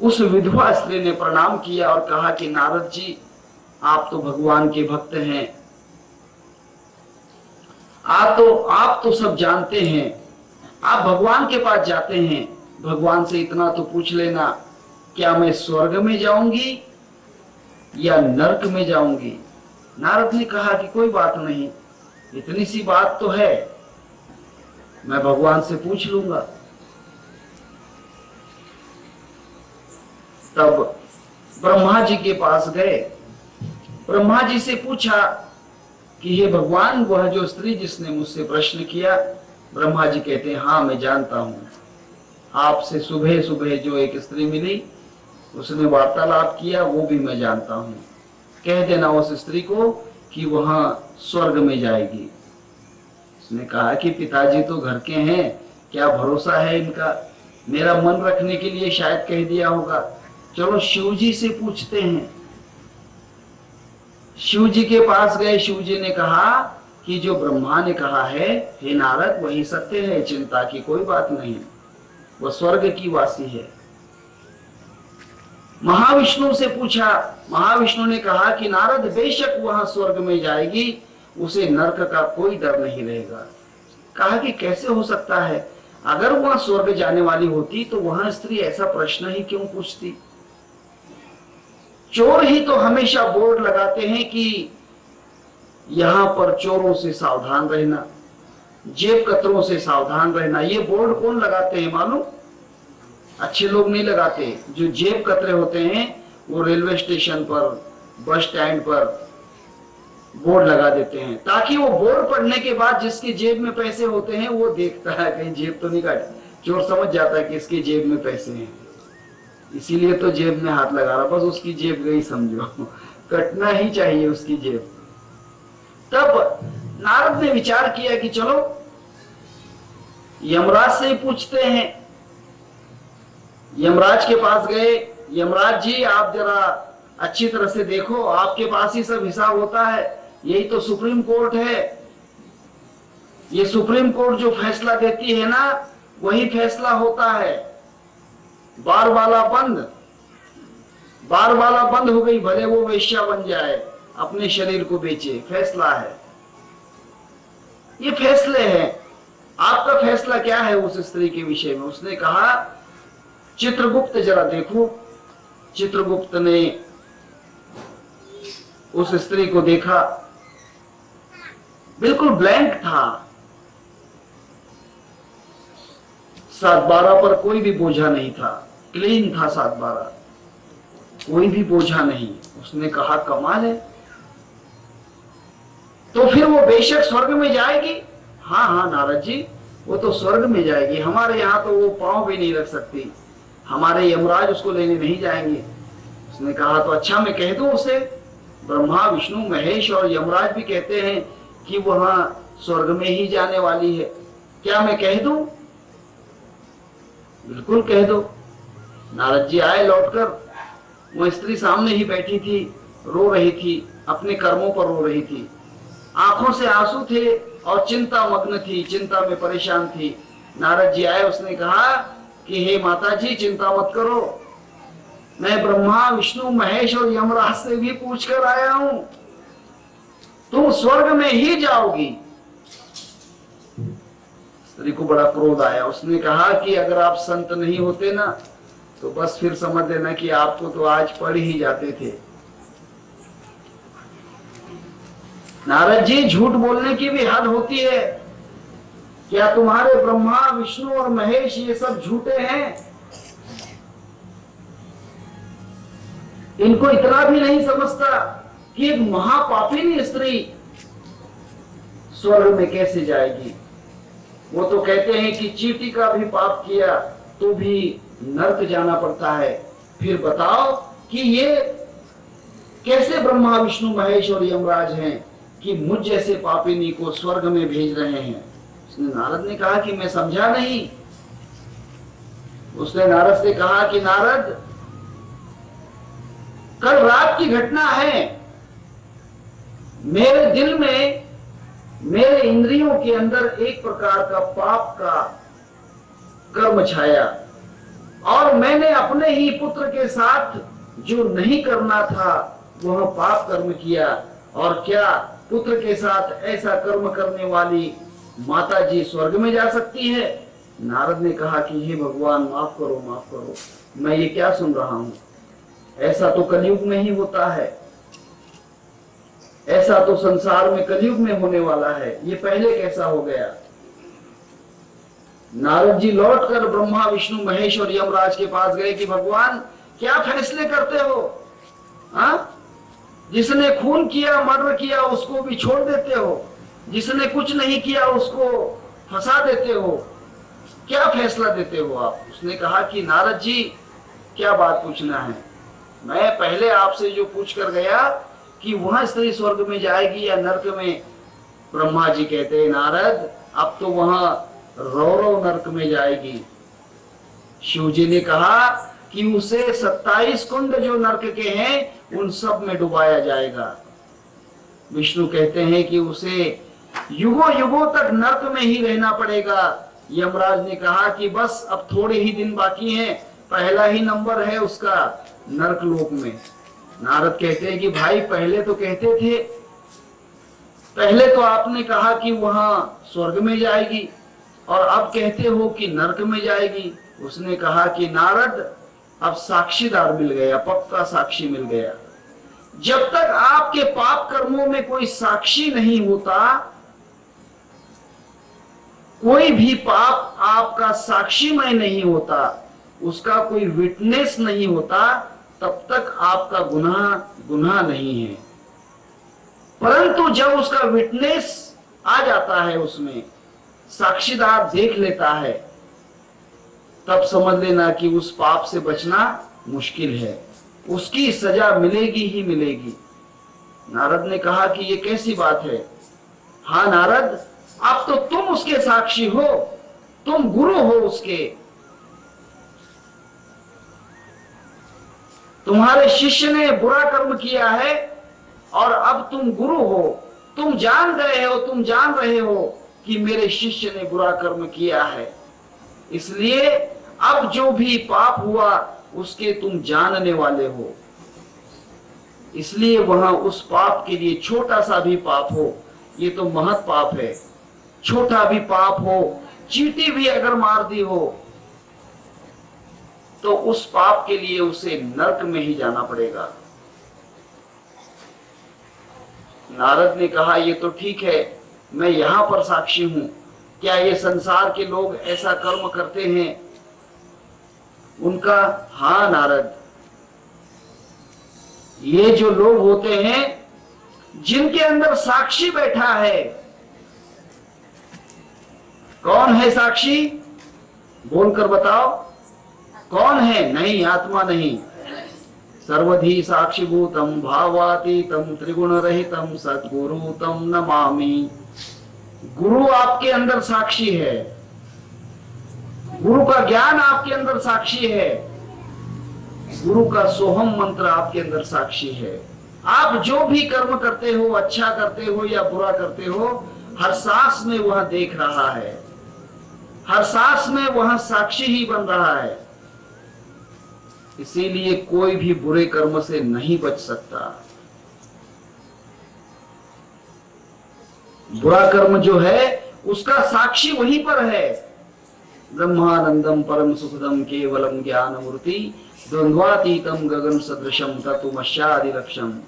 S1: उस विधवा स्त्री ने प्रणाम किया और कहा कि नारद जी, आप तो भगवान के भक्त हैं, आप तो सब जानते हैं, आप भगवान के पास जाते हैं, भगवान से इतना तो पूछ लेना, क्या मैं स्वर्ग में जाऊंगी या नरक में जाऊंगी। नारद ने कहा कि कोई बात नहीं, इतनी सी बात तो है, मैं भगवान से पूछ लूंगा। तब ब्रह्मा जी के पास गए, ब्रह्मा जी से पूछा कि हे भगवान, वह जो स्त्री जिसने मुझसे प्रश्न किया, ब्रह्मा जी कहते हैं हाँ मैं जानता हूं, आपसे सुबह सुबह जो एक स्त्री मिली उसने वार्तालाप किया, वो भी मैं जानता हूं। कह देना उस स्त्री को कि वहां स्वर्ग में जाएगी। उसने कहा कि पिताजी तो घर के हैं, क्या भरोसा है इनका, मेरा मन रखने के लिए शायद कह दिया होगा, चलो शिव जी से पूछते हैं। शिव जी के पास गए, शिव जी ने कहा कि जो ब्रह्मा ने कहा है हे नारद वही सत्य है, चिंता की कोई बात नहीं, वह स्वर्ग की वासी है। महाविष्णु से पूछा, महाविष्णु ने कहा कि नारद बेशक वहां स्वर्ग में जाएगी, उसे नरक का कोई डर नहीं रहेगा। कहा कि कैसे हो सकता है, अगर वहां स्वर्ग जाने वाली होती तो वहां स्त्री ऐसा प्रश्न ही क्यों पूछती। चोर ही तो हमेशा बोर्ड लगाते हैं कि यहां पर चोरों से सावधान रहना, जेब कतरों से सावधान रहना। ये बोर्ड कौन लगाते हैं मालूम? अच्छे लोग नहीं लगाते। जो जेब कतरे होते हैं वो रेलवे स्टेशन पर, बस स्टैंड पर बोर्ड लगा देते हैं, ताकि वो बोर्ड पढ़ने के बाद जिसके जेब में पैसे होते हैं वो देखता है कहीं जेब तो नहीं काटी, चोर समझ जाता है कि इसके जेब में पैसे हैं, इसीलिए तो जेब में हाथ लगा रहा, बस उसकी जेब गई समझो, कटना ही चाहिए उसकी जेब। तब नारद ने विचार किया कि चलो यमराज से ही पूछते हैं। यमराज के पास गए, यमराज जी आप जरा अच्छी तरह से देखो, आपके पास ही सब हिसाब होता है, यही तो सुप्रीम कोर्ट है, ये सुप्रीम कोर्ट जो फैसला देती है ना वही फैसला होता है। बार बाला बंद, बार बाला बंद हो गई, भले वो वेश्या बन जाए, अपने शरीर को बेचे, फैसला है, ये फैसले हैं। आपका फैसला क्या है उस स्त्री के विषय में? उसने कहा चित्रगुप्त जरा देखो। चित्रगुप्त ने उस स्त्री को देखा, बिल्कुल ब्लैंक था, 7/12 पर कोई भी बोझा नहीं था, क्लीन था 7/12, कोई भी बोझा नहीं। उसने कहा कमाल है, तो फिर वो बेशक स्वर्ग में जाएगी। हाँ हाँ नारद जी, वो तो स्वर्ग में जाएगी, हमारे यहाँ तो वो पांव भी नहीं रख सकती, हमारे यमराज उसको लेने नहीं जाएंगे। उसने कहा तो अच्छा मैं कह दूं उसे, ब्रह्मा विष्णु महेश और यमराज भी कहते हैं कि वहां स्वर्ग में ही जाने वाली है, क्या मैं कह दूं? बिल्कुल कह दो। नारद जी आए लौटकर, वो स्त्री सामने ही बैठी थी, रो रही थी, अपने कर्मों पर रो रही थी, आंखों से आंसू थे और चिंता मग्न थी, चिंता में परेशान थी। नारद जी आए, उसने कहा कि हे माता जी चिंता मत करो, मैं ब्रह्मा विष्णु महेश और यमराज से भी पूछ कर आया हूं, तुम स्वर्ग में ही जाओगी। स्त्री को बड़ा क्रोध आया, उसने कहा कि अगर आप संत नहीं होते ना तो बस फिर समझ लेना कि आपको तो आज पढ़ ही जाते थे। नारद जी झूठ बोलने की भी हद होती है, क्या तुम्हारे ब्रह्मा विष्णु और महेश ये सब झूठे हैं? इनको इतना भी नहीं समझता कि एक महापापिनी स्त्री स्वर्ग में कैसे जाएगी। वो तो कहते हैं कि चींटी का भी पाप किया तो भी नरक जाना पड़ता है, फिर बताओ कि ये कैसे ब्रह्मा विष्णु महेश और यमराज हैं कि मुझ जैसे पापिनी को स्वर्ग में भेज रहे हैं। उसने नारद ने कहा कि मैं समझा नहीं। उसने नारद से कहा कि नारद कल रात की घटना है, मेरे दिल में, मेरे इंद्रियों के अंदर एक प्रकार का पाप का कर्म छाया और मैंने अपने ही पुत्र के साथ जो नहीं करना था वह पाप कर्म किया। और क्या पुत्र के साथ ऐसा कर्म करने वाली माता जी स्वर्ग में जा सकती है? नारद ने कहा कि हे भगवान माफ करो, माफ करो, मैं ये क्या सुन रहा हूं, ऐसा तो कलयुग में ही होता है। ऐसा तो संसार में कलयुग में होने वाला है, ये पहले कैसा हो गया। नारद जी लौटकर ब्रह्मा विष्णु महेश और यमराज के पास गए कि भगवान क्या फैसले करते हो, हाँ? जिसने खून किया मर्डर किया उसको भी छोड़ देते हो, जिसने कुछ नहीं किया उसको फंसा देते हो, क्या फैसला देते हो आप। उसने कहा कि नारद जी क्या बात पूछना है, मैं पहले आपसे जो पूछ कर गया कि वहां स्त्री स्वर्ग में जाएगी या नरक में, ब्रह्मा जी कहते हैं नारद अब तो वहां रौरव नरक में जाएगी। शिव जी ने कहा कि उसे 27 कुंड जो नरक के हैं उन सब में डुबाया जाएगा। विष्णु कहते हैं कि उसे युगों युगों तक नरक में ही रहना पड़ेगा। यमराज ने कहा कि बस अब थोड़े ही दिन बाकी हैं, पहला ही नंबर है उसका नरक लोक में। नारद कहते हैं कि भाई पहले तो कहते थे, पहले तो आपने कहा कि वहां स्वर्ग में जाएगी और अब कहते हो कि नरक में जाएगी। उसने कहा कि नारद अब साक्षीदार मिल गया, पक्का साक्षी मिल गया। जब तक आपके पाप कर्मों में कोई साक्षी नहीं होता, कोई भी पाप आपका साक्षीमय नहीं होता, उसका कोई विटनेस नहीं होता, तब तक आपका गुनाह नहीं है। परंतु जब उसका विटनेस आ जाता है, उसमें साक्षीदार देख लेता है, तब समझ लेना कि उस पाप से बचना मुश्किल है, उसकी सजा मिलेगी ही मिलेगी। नारद ने कहा कि ये कैसी बात है। हाँ नारद, अब तो तुम उसके साक्षी हो, तुम गुरु हो उसके, तुम्हारे शिष्य ने बुरा कर्म किया है और अब तुम गुरु हो, तुम जान गए हो, तुम जान रहे हो कि मेरे शिष्य ने बुरा कर्म किया है, इसलिए अब जो भी पाप हुआ उसके तुम जानने वाले हो। इसलिए वहां उस पाप के लिए छोटा सा भी पाप हो, ये तो महत पाप है, छोटा भी पाप हो, चींटी भी अगर मार दी हो तो उस पाप के लिए उसे नरक में ही जाना पड़ेगा। नारद ने कहा ये तो ठीक है, मैं यहां पर साक्षी हूं, क्या ये संसार के लोग ऐसा कर्म करते हैं? उनका हाँ नारद, ये जो लोग होते हैं जिनके अंदर साक्षी बैठा है। कौन है साक्षी? बोलकर बताओ कौन है? नहीं, आत्मा नहीं। सर्वधि साक्षीभूतम भावातीतम त्रिगुण रहितम सद्गुरु तम नमामि। गुरु आपके अंदर साक्षी है, गुरु का ज्ञान आपके अंदर साक्षी है, गुरु का सोहम मंत्र आपके अंदर साक्षी है। आप जो भी कर्म करते हो, अच्छा करते हो या बुरा करते हो, हर सांस में वह देख रहा है, हर सांस में वह साक्षी ही बन रहा है। इसीलिए कोई भी बुरे कर्म से नहीं बच सकता। बुरा कर्म जो है उसका साक्षी वहीं पर है। ब्रह्मानंदम परम सुखदम केवलम ज्ञान मूर्ति द्वंद्वातीतम गगन सदृशम तत्वमस्यादि लक्ष्यम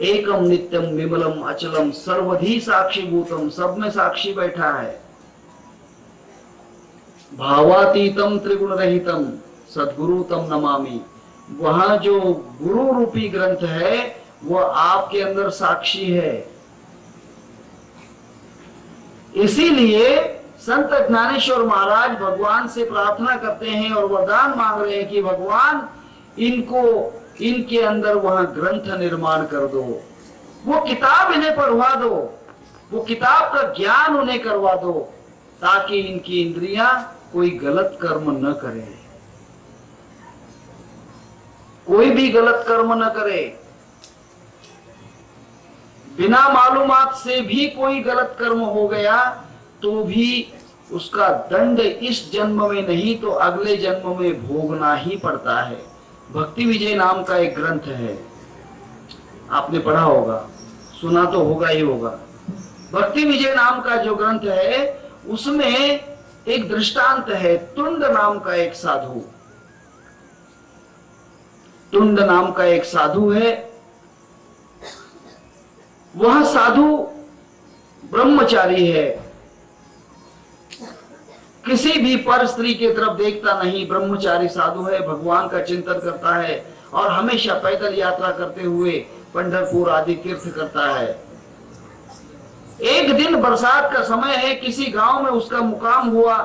S1: एकम नित्यम विमलम अचलम सर्वधि साक्षीभूतम। सब में साक्षी बैठा है। भावातीतम त्रिगुण रहितम सद्गुरु तम नमामि। वहां जो गुरु रूपी ग्रंथ है वह आपके अंदर साक्षी है। इसीलिए संत ज्ञानेश्वर महाराज भगवान से प्रार्थना करते हैं और वरदान मांग रहे हैं कि भगवान इनको, इनके अंदर वहां ग्रंथ निर्माण कर दो, वो किताब इन्हें पढ़वा दो, वो किताब का ज्ञान उन्हें करवा दो, ताकि इनकी इंद्रियां कोई गलत कर्म न करे, कोई भी गलत कर्म न करे। बिना मालूमात से भी कोई गलत कर्म हो गया तो भी उसका दंड इस जन्म में नहीं तो अगले जन्म में भोगना ही पड़ता है। भक्ति विजय नाम का एक ग्रंथ है, आपने पढ़ा होगा, सुना तो होगा ही होगा। भक्ति विजय नाम का जो ग्रंथ है उसमें एक दृष्टांत है। तुंड नाम का एक साधु, तुंड नाम का एक साधु है। वह साधु ब्रह्मचारी है, किसी भी पर स्त्री की तरफ देखता नहीं, ब्रह्मचारी साधु है, भगवान का चिंतन करता है और हमेशा पैदल यात्रा करते हुए पंढरपुर आदि तीर्थ करता है। एक दिन बरसात का समय है, किसी गांव में उसका मुकाम हुआ,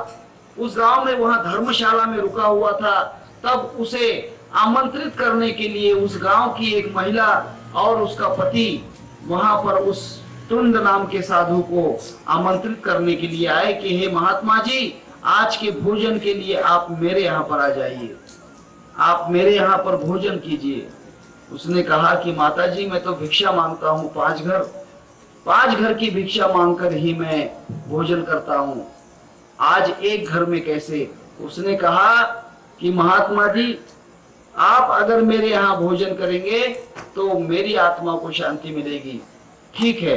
S1: उस गांव में वहां धर्मशाला में रुका हुआ था। तब उसे आमंत्रित करने के लिए उस गांव की एक महिला और उसका पति वहां पर उस तुंड नाम के साधु को आमंत्रित करने के लिए आए कि हे महात्मा जी, आज के भोजन के लिए आप मेरे यहाँ पर आ जाइए, आप मेरे यहाँ पर भोजन कीजिए। उसने कहा कि माता जी, मैं तो भिक्षा मांगता हूँ, 5 घर की भिक्षा मांगकर ही मैं भोजन करता हूँ, आज एक घर में कैसे? उसने कहा कि महात्मा जी, आप अगर मेरे यहाँ भोजन करेंगे तो मेरी आत्मा को शांति मिलेगी। ठीक है।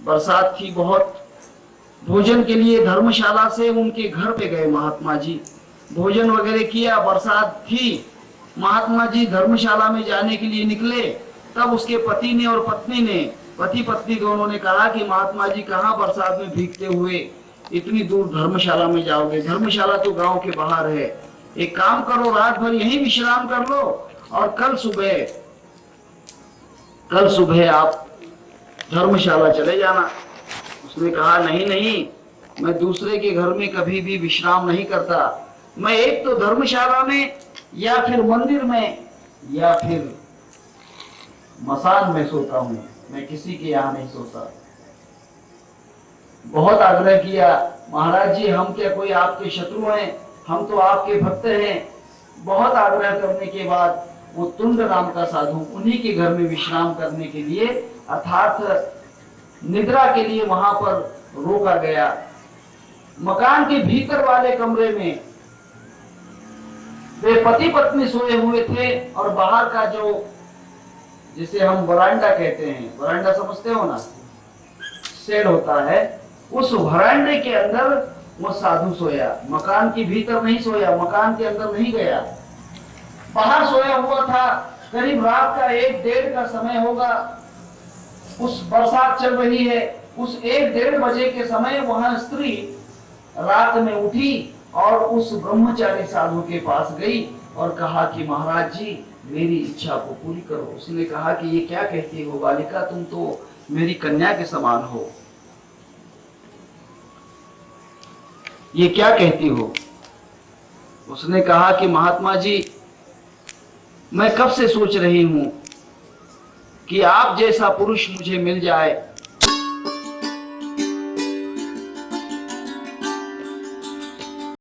S1: बरसात थी बहुत, भोजन के लिए धर्मशाला से उनके घर पे गए महात्मा जी, भोजन वगैरह किया, बरसात थी, महात्मा जी धर्मशाला में जाने के लिए निकले। तब उसके पति ने और पत्नी ने, पति पत्नी दोनों ने कहा कि महात्मा जी, कहाँ बरसात में भीगते हुए इतनी दूर धर्मशाला में जाओगे? धर्मशाला तो गांव के बाहर है, एक काम करो, रात भर यहीं विश्राम कर लो और कल सुबह आप धर्मशाला चले जाना। उसने कहा नहीं नहीं, मैं दूसरे के घर में कभी भी विश्राम नहीं करता, मैं एक तो धर्मशाला में या फिर मंदिर में या फिर मसान में सोता हूं, मैं किसी के यहाँ नहीं सोता। बहुत आग्रह किया, महाराज जी हम क्या कोई आपके शत्रु हैं, हम तो आपके भक्त हैं। बहुत आग्रह करने के बाद वो तुंड नाम का साधु उन्हीं के घर में विश्राम करने के लिए अर्थात निद्रा के लिए वहां पर रोका गया। मकान के भीतर वाले कमरे में वे पति पत्नी सोए हुए थे और बाहर का जो, जिसे हम वरांडा कहते हैं, वरांडा समझते हो ना, शेड होता है, उस वरांडे के अंदर वो साधु सोया। मकान के भीतर नहीं सोया, मकान के अंदर नहीं गया, बाहर सोया हुआ था। करीब रात का 1-1:30 का समय होगा, उस बरसात चल रही है, उस 1-1:30 बजे के समय वहां स्त्री रात में उठी और उस ब्रह्मचारी साधु के पास गई और कहा कि महाराज जी, मेरी इच्छा को पूरी करो। उसने कहा कि ये क्या कहती हो बालिका, तुम तो मेरी कन्या के समान हो, ये क्या कहती हो? उसने कहा कि महात्मा जी, मैं कब से सोच रही हूं कि आप जैसा पुरुष मुझे मिल जाए